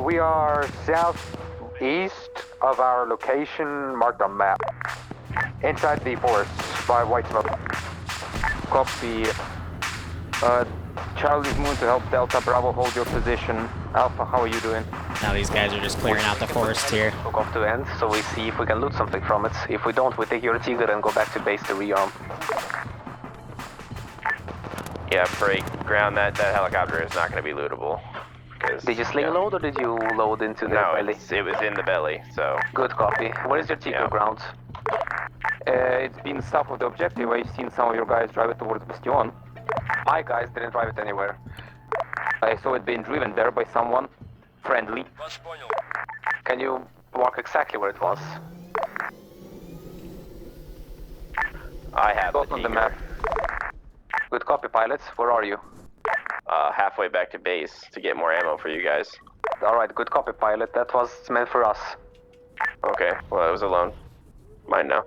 E: We are southeast of our location marked on map. Inside the forest by white smoke.
N: Copy. Charlie's moving to help Delta. Bravo, hold your position. Alpha, how are you doing?
D: Now these guys are just clearing out the forest here.
P: Look off to end, so we see if we can loot something from it. If we don't, we take your Tiger and go back to base to rearm.
I: Yeah, break ground. That helicopter is not going to be lootable.
P: Did you sling load or did you load into the belly?
I: No, it was in the belly, so...
P: Good copy. Where is your Tiger ground?
N: It's been south of the objective. I've seen some of your guys drive it towards Bastion.
P: My guys didn't drive it anywhere.
N: I saw it being driven there by someone friendly.
P: Can you mark exactly where it was?
I: I have
N: it on the map.
P: Good copy, pilots. Where are you?
I: Halfway back to base to get more ammo for you guys.
P: Alright, good copy, pilot. That was meant for us.
I: Okay, well, it was alone. Mine now.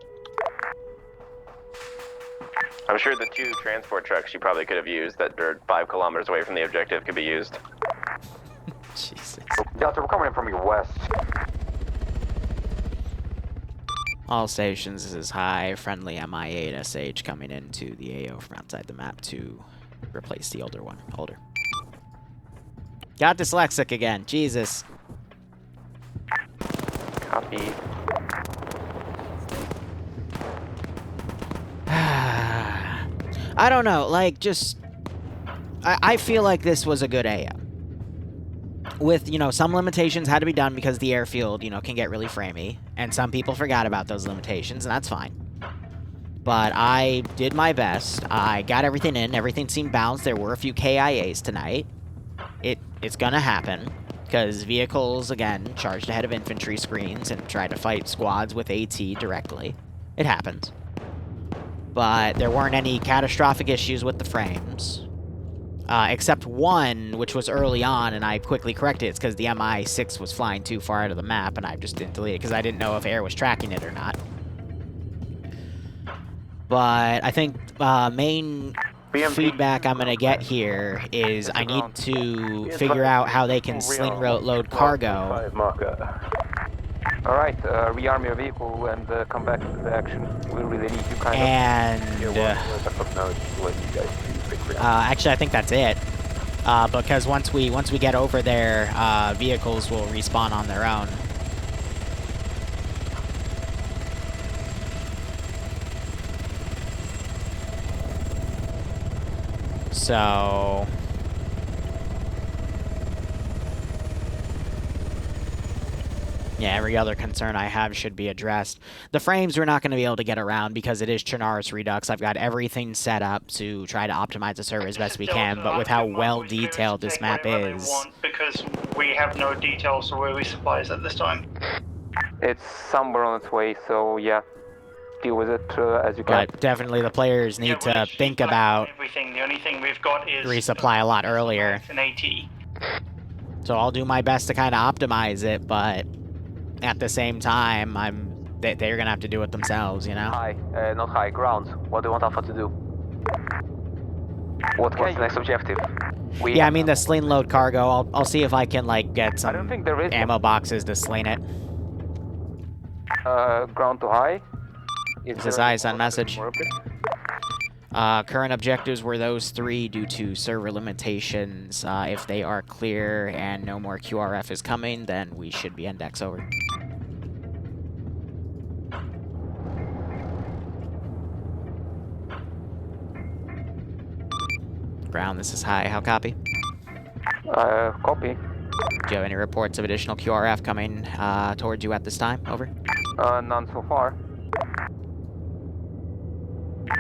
I: I'm sure the 2 transport trucks you probably could have used that are 5 kilometers away from the objective could be used.
D: Jesus.
E: Delta, we're coming in from your west.
D: All stations, this is high. Friendly MI8 SH coming into the AO from outside the map to replace the older one. Older. Got dyslexic again. Jesus.
N: Copy.
D: I don't know, like, just... I feel like this was a good AO. With, you know, some limitations had to be done because the airfield, you know, can get really framey. And some people forgot about those limitations, and that's fine. But I did my best. I got everything in. Everything seemed balanced. There were a few KIAs tonight. It's gonna happen. Because vehicles, again, charged ahead of infantry screens and tried to fight squads with AT directly. It happens. But there weren't any catastrophic issues with the frames. Except one, which was early on, and I quickly corrected it. It's because the MI6 was flying too far out of the map, and I just didn't delete it because I didn't know if air was tracking it or not. But I think main feedback I'm going to get here is I need to figure out how they can sling load cargo.
N: Alright, rearm your vehicle and come back to the action. We really need you kind
D: of... actually, I think that's it. Because once we get over there, vehicles will respawn on their own. So... yeah, every other concern I have should be addressed. The frames we're not going to be able to get around because it is Chernarus Redux. I've got everything set up to try to optimize the server as best we can, but with how well detailed this map is...
V: because we have no details for where we supplies at this time.
N: It's somewhere on its way, so yeah, deal with it as you can.
D: But definitely the players need to think about
V: Everything. The only thing we've got is
D: resupply a lot earlier.
V: an AT.
D: So I'll do my best to kind of optimize it, but at the same time, they're gonna have to do it themselves, you know?
N: High, not high, ground. What do you want Alpha to do? What's the next objective?
D: Yeah, I mean the sling load cargo. I'll see if I can like get some ammo boxes to sling it.
N: Ground to high.
D: This is ISN message. Current objectives were those 3 due to server limitations. If they are clear and no more QRF is coming, then we should be index over. Ground, this is high. How copy?
N: Copy.
D: Do you have any reports of additional QRF coming towards you at this time? Over.
N: None so far.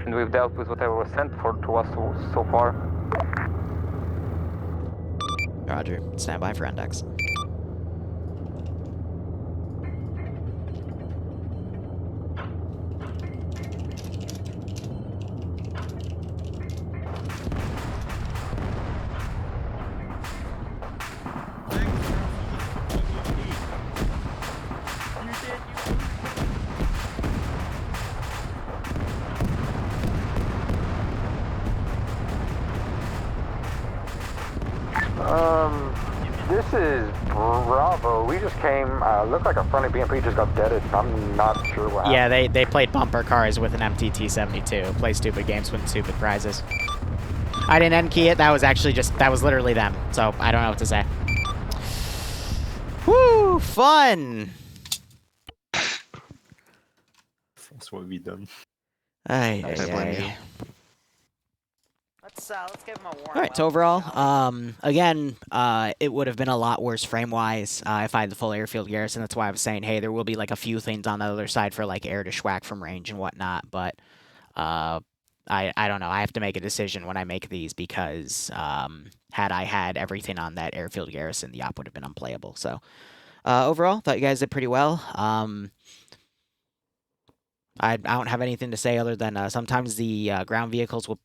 N: And we've dealt with whatever was sent to us so far.
D: Roger. Stand by for index.
E: This is Bravo. We just came, looked like a friendly BMP just got deaded. I'm not sure what happened.
D: Yeah, they played bumper cars with an MTT-72. Play stupid games, win stupid prizes. I didn't end key it. That was actually that was literally them. So I don't know what to say. Woo, fun!
S: That's what we done.
D: Aye.
J: Let's give him a warm.
D: All right, so overall, again, it would have been a lot worse frame-wise if I had the full airfield garrison. That's why I was saying, hey, there will be like a few things on the other side for like air to schwack from range and whatnot, but I don't know. I have to make a decision when I make these because had I had everything on that airfield garrison, the op would have been unplayable. So overall, thought you guys did pretty well. I don't have anything to say other than sometimes the ground vehicles will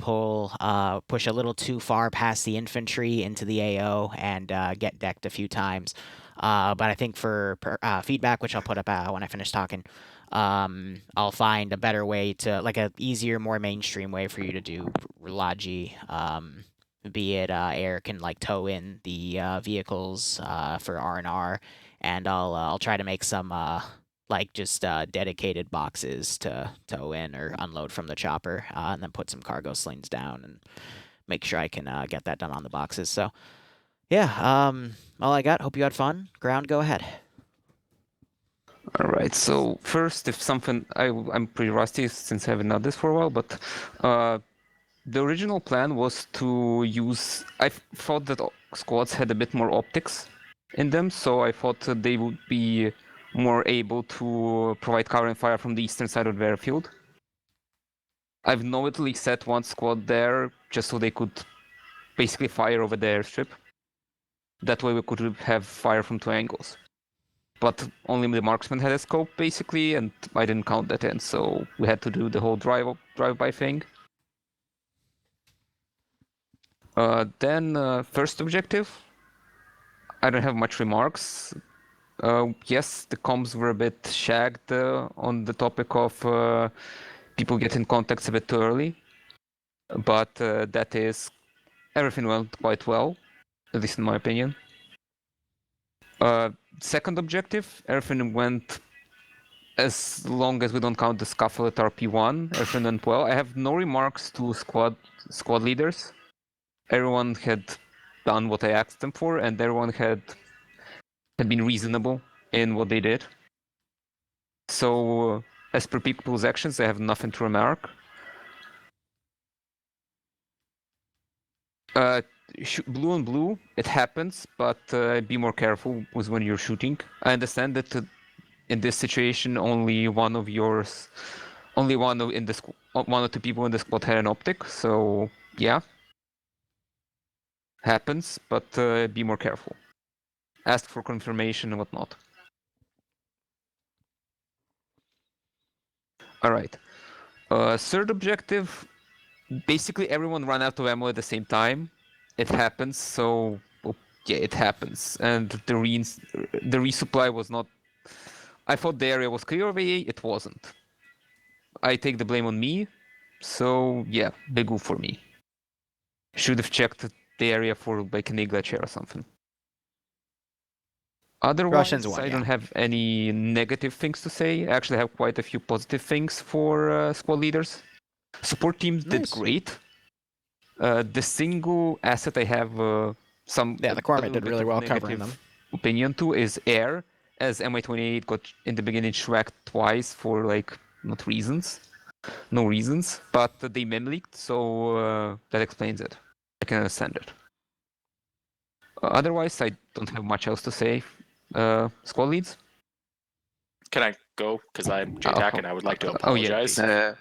D: push a little too far past the infantry into the AO and get decked a few times. But I think for feedback, which I'll put up when I finish talking, I'll find a better way to, like a easier, more mainstream way for you to do Logi. Be it air can like tow in the vehicles for R&R, and I'll try to make some like just dedicated boxes to tow in or unload from the chopper, and then put some cargo slings down and make sure I can get that done on the boxes. So yeah, all I got. Hope you had fun. Ground, go ahead.
B: All right. So first, if something, I'm pretty rusty since I haven't done this for a while, but the original plan was to use. I thought that squads had a bit more optics in them, so I thought that they would be more able to provide cover and fire from the eastern side of the airfield. I've knowingly set one squad there just so they could basically fire over the airstrip. That way we could have fire from 2 angles. But only the marksman had a scope basically, and I didn't count that in, so we had to do the whole drive-by thing. Then first objective, I don't have much remarks. Yes, the comms were a bit shagged on the topic of people getting contacts a bit too early, but that is, everything went quite well, at least in my opinion. Second objective, everything went, as long as we don't count the scuffle at RP1, everything went well. I have no remarks to squad leaders. Everyone had done what I asked them for, and everyone had been reasonable in what they did. So, as per people's actions, I have nothing to remark. Blue on blue, it happens, but be more careful with when you're shooting. I understand that in this situation, only one or two people in the squad had an optic, so yeah, happens, but be more careful. Ask for confirmation and whatnot. All right. Third objective, basically everyone ran out of ammo at the same time. It happens, so yeah, it happens. And the resupply was not... I thought the area was clear of AA, it wasn't. I take the blame on me, so yeah, big oof for me. Should have checked the area for like an glitch or something. Otherwise, I don't have any negative things to say. I actually have quite a few positive things for squad leaders. Support teams did great. The single asset I have
D: the corpsman did really well covering them.
B: Opinion to is air, as MI28 got in the beginning shracked twice for like no reasons, but they mem-leaked, so that explains it. I can understand it. Otherwise, I don't have much else to say. Squad leads?
L: Can I go? Because I'm JTAC and I would like to apologize.
B: Yeah,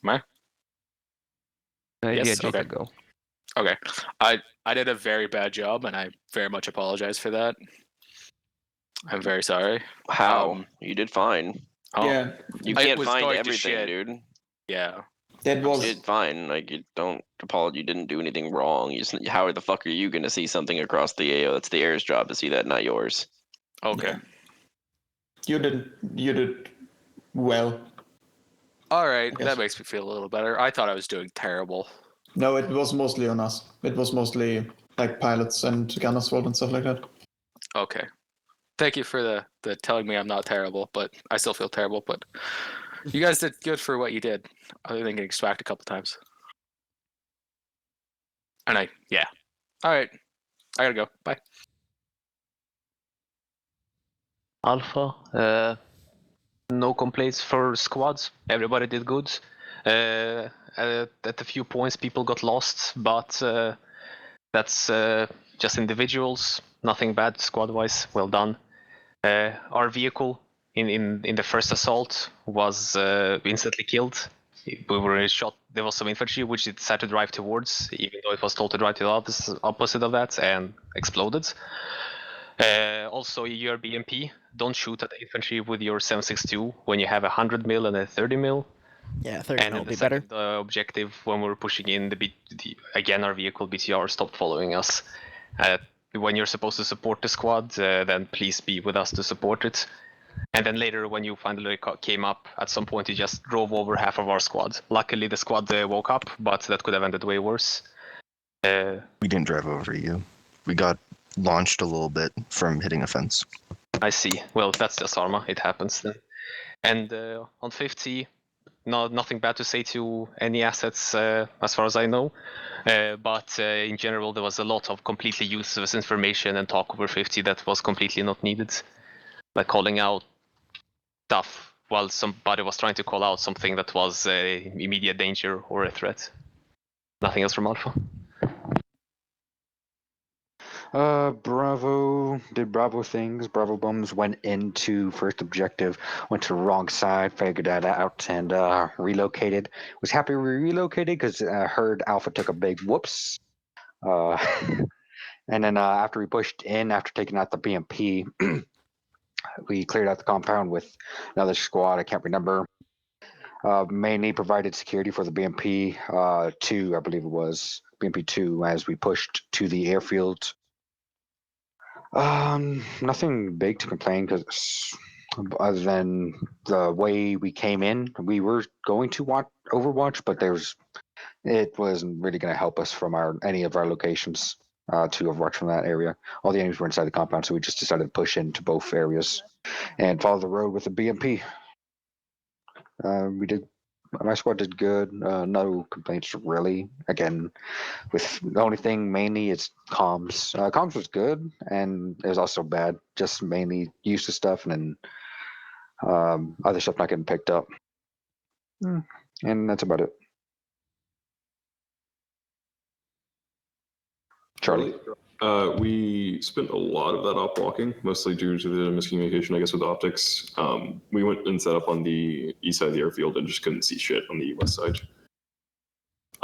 L: Am I?
B: yes,
L: okay.
B: JTAC, go.
L: Okay. I did a very bad job, and I very much apologize for that. I'm very sorry.
I: How? You did fine.
L: Oh.
C: Yeah.
I: You can't find everything, dude.
L: Yeah.
C: That was...
I: You did fine. Like, you don't apologize. You didn't do anything wrong. How the fuck are you going to see something across the AO? It's the air's job to see that, not yours.
L: Okay.
C: Yeah. You did well.
L: All right, that makes me feel a little better. I thought I was doing terrible.
C: No, it was mostly on us. It was mostly like pilots and gunners' fault and stuff like that.
L: Okay. Thank you for the telling me I'm not terrible, but I still feel terrible. But you guys did good for what you did, other than getting swacked a couple times. And yeah. All right, I gotta go. Bye.
F: Alpha, no complaints for squads. Everybody did good. At a few points, people got lost, but that's just individuals. Nothing bad squad-wise. Well done. Our vehicle in the first assault was instantly killed. We were shot. There was some infantry which it decided to drive towards, even though it was told to drive to the opposite of that, and exploded. Also, your BMP, don't shoot at the infantry with your 7.62 when you have 100 mil and a 30 mil.
D: Yeah, 30 mil would be better.
F: The objective when we're pushing in again, our vehicle BTR stopped following us. When you're supposed to support the squad, then please be with us to support it. And then later, when you finally came up, at some point you just drove over half of our squad. Luckily, the squad woke up, but that could have ended way worse.
A: We didn't drive over you. We got launched a little bit from hitting a fence.
F: I see. Well, that's just Arma. It happens then. And on 50, nothing bad to say to any assets as far as I know. But in general, there was a lot of completely useless information and talk over 50 that was completely not needed. Like calling out stuff while somebody was trying to call out something that was immediate danger or a threat. Nothing else from Alpha?
M: Bravo did Bravo things. Bravo bums went into first objective, went to the wrong side, figured that out, and relocated. Was happy we relocated because I heard Alpha took a big whoops. And then after we pushed in, after taking out the BMP, we cleared out the compound with another squad. I can't remember. Mainly provided security for the BMP 2, I believe it was BMP 2, as we pushed to the airfield. Nothing big to complain because other than the way we came in, we were going to watch Overwatch, but it wasn't really going to help us from any of our locations to Overwatch from that area. All the enemies were inside the compound, so we just decided to push into both areas and follow the road with the BMP. My squad did good. No complaints really. Again, with the only thing mainly is comms. Comms was good, and it was also bad. Just mainly useless stuff, and then other stuff not getting picked up. And that's about it. Charlie.
S: We spent a lot of that op walking, mostly due to the miscommunication, I guess, with optics. We went and set up on the east side of the airfield and just couldn't see shit on the west side.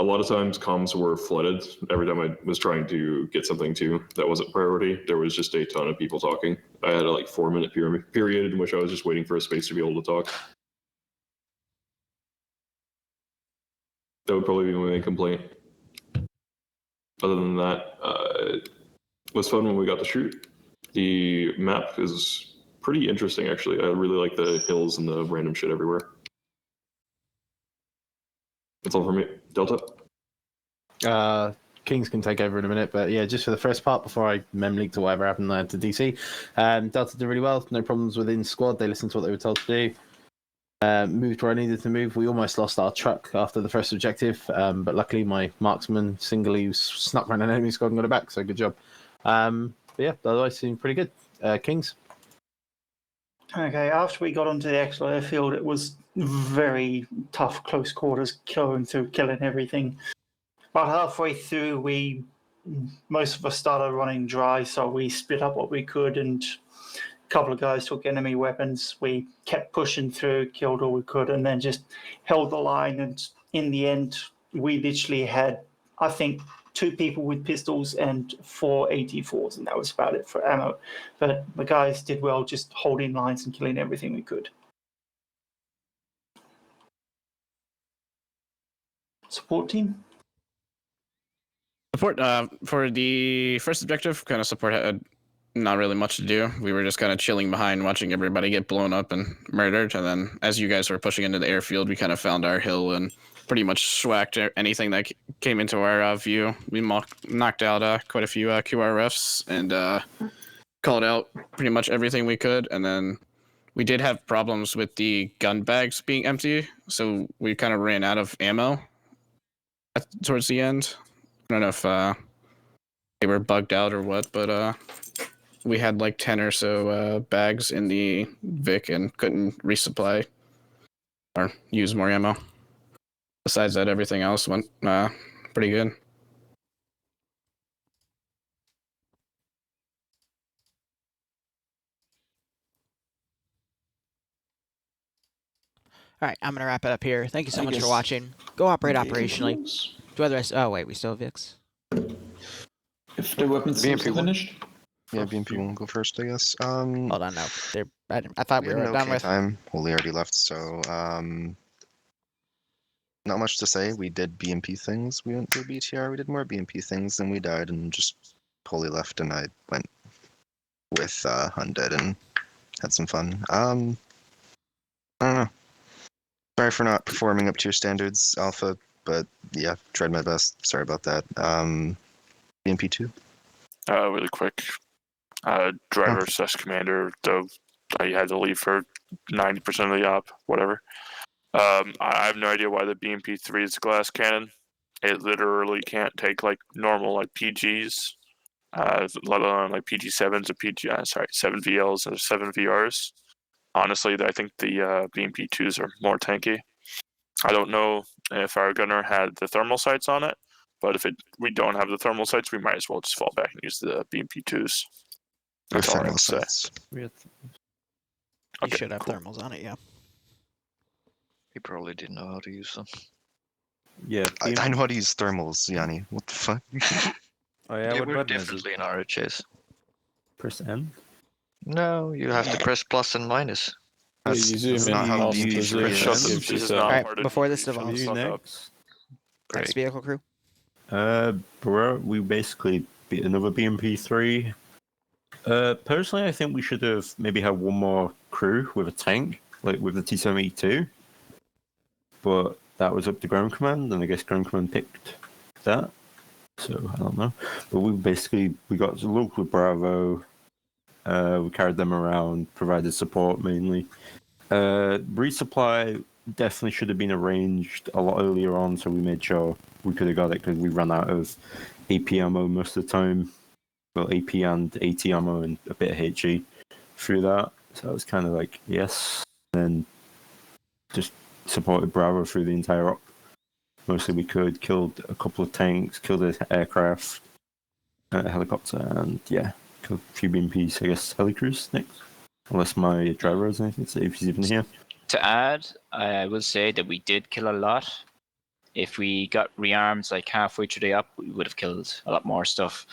S: A lot of times comms were flooded. Every time I was trying to get something to that wasn't priority, there was just a ton of people talking. I had a 4-minute period in which I was just waiting for a space to be able to talk. That would probably be my main complaint. Other than that, it was fun when we got to shoot. The map is pretty interesting, actually. I really like the hills and the random shit everywhere. That's all for me. Delta?
O: Kings can take over in a minute, but yeah, just for the first part before I mem leaked or whatever happened there to DC. Delta did really well. No problems within squad. They listened to what they were told to do. Moved where I needed to move. We almost lost our truck after the first objective, but luckily my marksman singly snuck around an enemy squad and got it back, so good job. But yeah, otherwise seemed pretty good. Kings?
V: Okay, after we got onto the actual airfield, it was very tough, close quarters, going through, killing everything. About halfway through, most of us started running dry, so we split up what we could, and a couple of guys took enemy weapons. We kept pushing through, killed all we could, and then just held the line. And in the end, we literally had, I think, 2 people with pistols and 4 AT4s, and that was about it for ammo. But the guys did well, just holding lines and killing everything we could. Support team?
Q: Support for the first objective, kind of support had not really much to do. We were just kind of chilling behind, watching everybody get blown up and murdered. And then as you guys were pushing into the airfield, we kind of found our hill and pretty much swacked anything that came into our view. We knocked out quite a few QRFs and called out pretty much everything we could. And then we did have problems with the gun bags being empty, so we kind of ran out of ammo towards the end. I don't know if they were bugged out or what, but we had 10 or so bags in the Vic and couldn't resupply or use more ammo. Besides that, everything else went pretty good.
D: All right, I'm going to wrap it up here. Thank you so much for watching. Go operate operationally. Do other rest. Oh, wait, we still have Vix?
C: If the weapons are finished?
A: Yeah, BMP won't go first, I guess.
D: Hold on, no. I thought we were done with.
A: Time. Holy already left, so not much to say. We did BMP things. We went through BTR. We did more BMP things, and we died, and just Holy left, and I went with Undead and had some fun. I don't know. Sorry for not performing up to your standards, Alpha, but yeah, tried my best. Sorry about that. BMP 2.
W: Really quick. Driver / commander, though I had to leave for 90% of the op, whatever. I have no idea why the BMP 3 is a glass cannon. It literally can't take normal PGs, let alone PG7s or 7 VLs and 7 VRs. Honestly, I think the BMP 2s are more tanky. I don't know if our gunner had the thermal sights on it, but if we don't have the thermal sights, we might as well just fall back and use the BMP 2s. That's all I have to say.
D: You should have thermals on it, yeah.
X: He probably didn't know how to use them.
A: Yeah, I know how to use thermals, Yanni. What the fuck?
X: Oh yeah, they were definitely in RHS.
T: Press M?
X: No, you have to press plus and minus.
T: That's not how BMP is.
D: Alright, before this develops. Next vehicle crew.
T: Bro, we basically beat another BMP3. Personally, I think we should have maybe had one more crew with a tank, with the T-72. But that was up to ground command, and I guess ground command picked that. So I don't know. But we got to look with Bravo. We carried them around, provided support mainly. Resupply definitely should have been arranged a lot earlier on, so we made sure we could have got it because we ran out of AP ammo most of the time. Well, AP and AT ammo and a bit of HE through that. So it was kind of yes. And then just supported Bravo through the entire op. Mostly we killed a couple of tanks, killed an aircraft. helicopter, and yeah, a few BMPs, I guess, helicruise next. Unless my driver has anything to say if he's even here.
G: To add, I will say that we did kill a lot. If we got rearmed like halfway through the up, we would have killed a lot more stuff.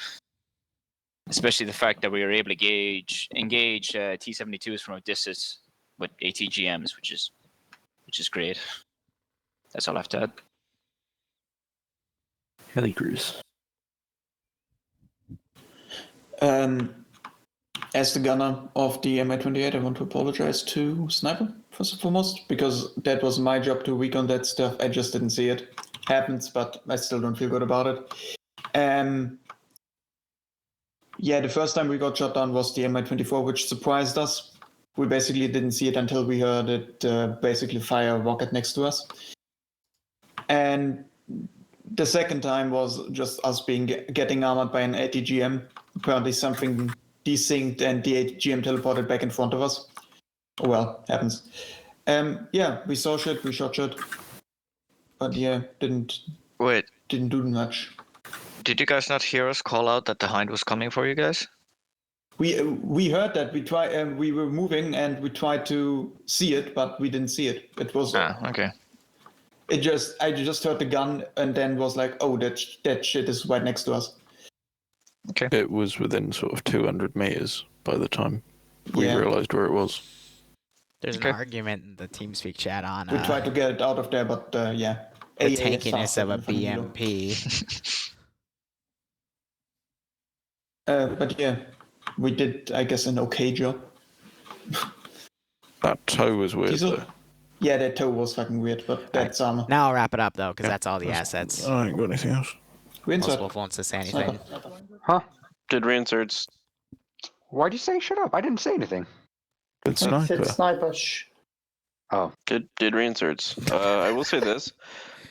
G: Especially the fact that we were able to engage T-72s from a distance with ATGMs, which is great. That's all I have to add.
T: Helicruise.
C: As the gunner of the Mi-28, I want to apologize to Sniper, first and foremost, because that was my job to recon that stuff. I just didn't see it. Happens, but I still don't feel good about it. Yeah, the first time we got shot down was the Mi-24, which surprised us. We basically didn't see it until we heard it basically fire a rocket next to us. And the second time was just us getting armored by an ATGM. Apparently something desynced and the ATGM teleported back in front of us. Oh well, happens. Yeah, we saw shit, we shot shit. But yeah, didn't do much.
X: Did you guys not hear us call out that the Hind was coming for you guys?
C: We heard that. We were moving and we tried to see it, but we didn't see it. It was
X: okay.
C: I just heard the gun and then was like, oh, that shit is right next to us.
X: Okay.
W: It was within sort of 200 meters by the time we realized where it was.
D: There's an argument in the TeamSpeak chat on.
C: We tried to get it out of there, but yeah.
D: The tankiness of a BMP.
C: But yeah, we did, I guess, an okay job.
W: That tow was weird, though.
C: Yeah, that tow was fucking weird, but that's
D: Now I'll wrap it up though, because that's all the assets.
W: I ain't got anything else.
D: Most Wolf wants to say anything.
M: Huh?
I: Did reinserts.
M: Why'd you say shut up? I didn't say anything.
W: Good
V: Sniper.
M: Oh.
I: Did reinserts. I will say this.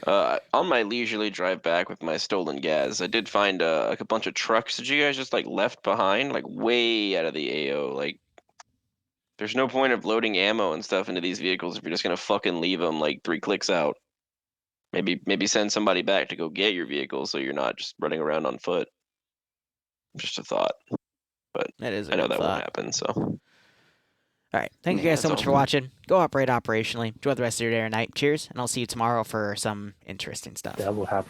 I: On my leisurely drive back with my stolen gas, I did find like a bunch of trucks that you guys just like left behind, like way out of the AO. Like, there's no point of loading ammo and stuff into these vehicles if you're just gonna fucking leave them like 3 clicks out. Maybe send somebody back to go get your vehicle so you're not just running around on foot. Just a thought, but
D: that is
I: I know that won't happen. So,
D: all right, thank you guys so much for watching. Go operate operationally. Enjoy the rest of your day or night. Cheers, and I'll see you tomorrow for some interesting stuff.
T: That will happen.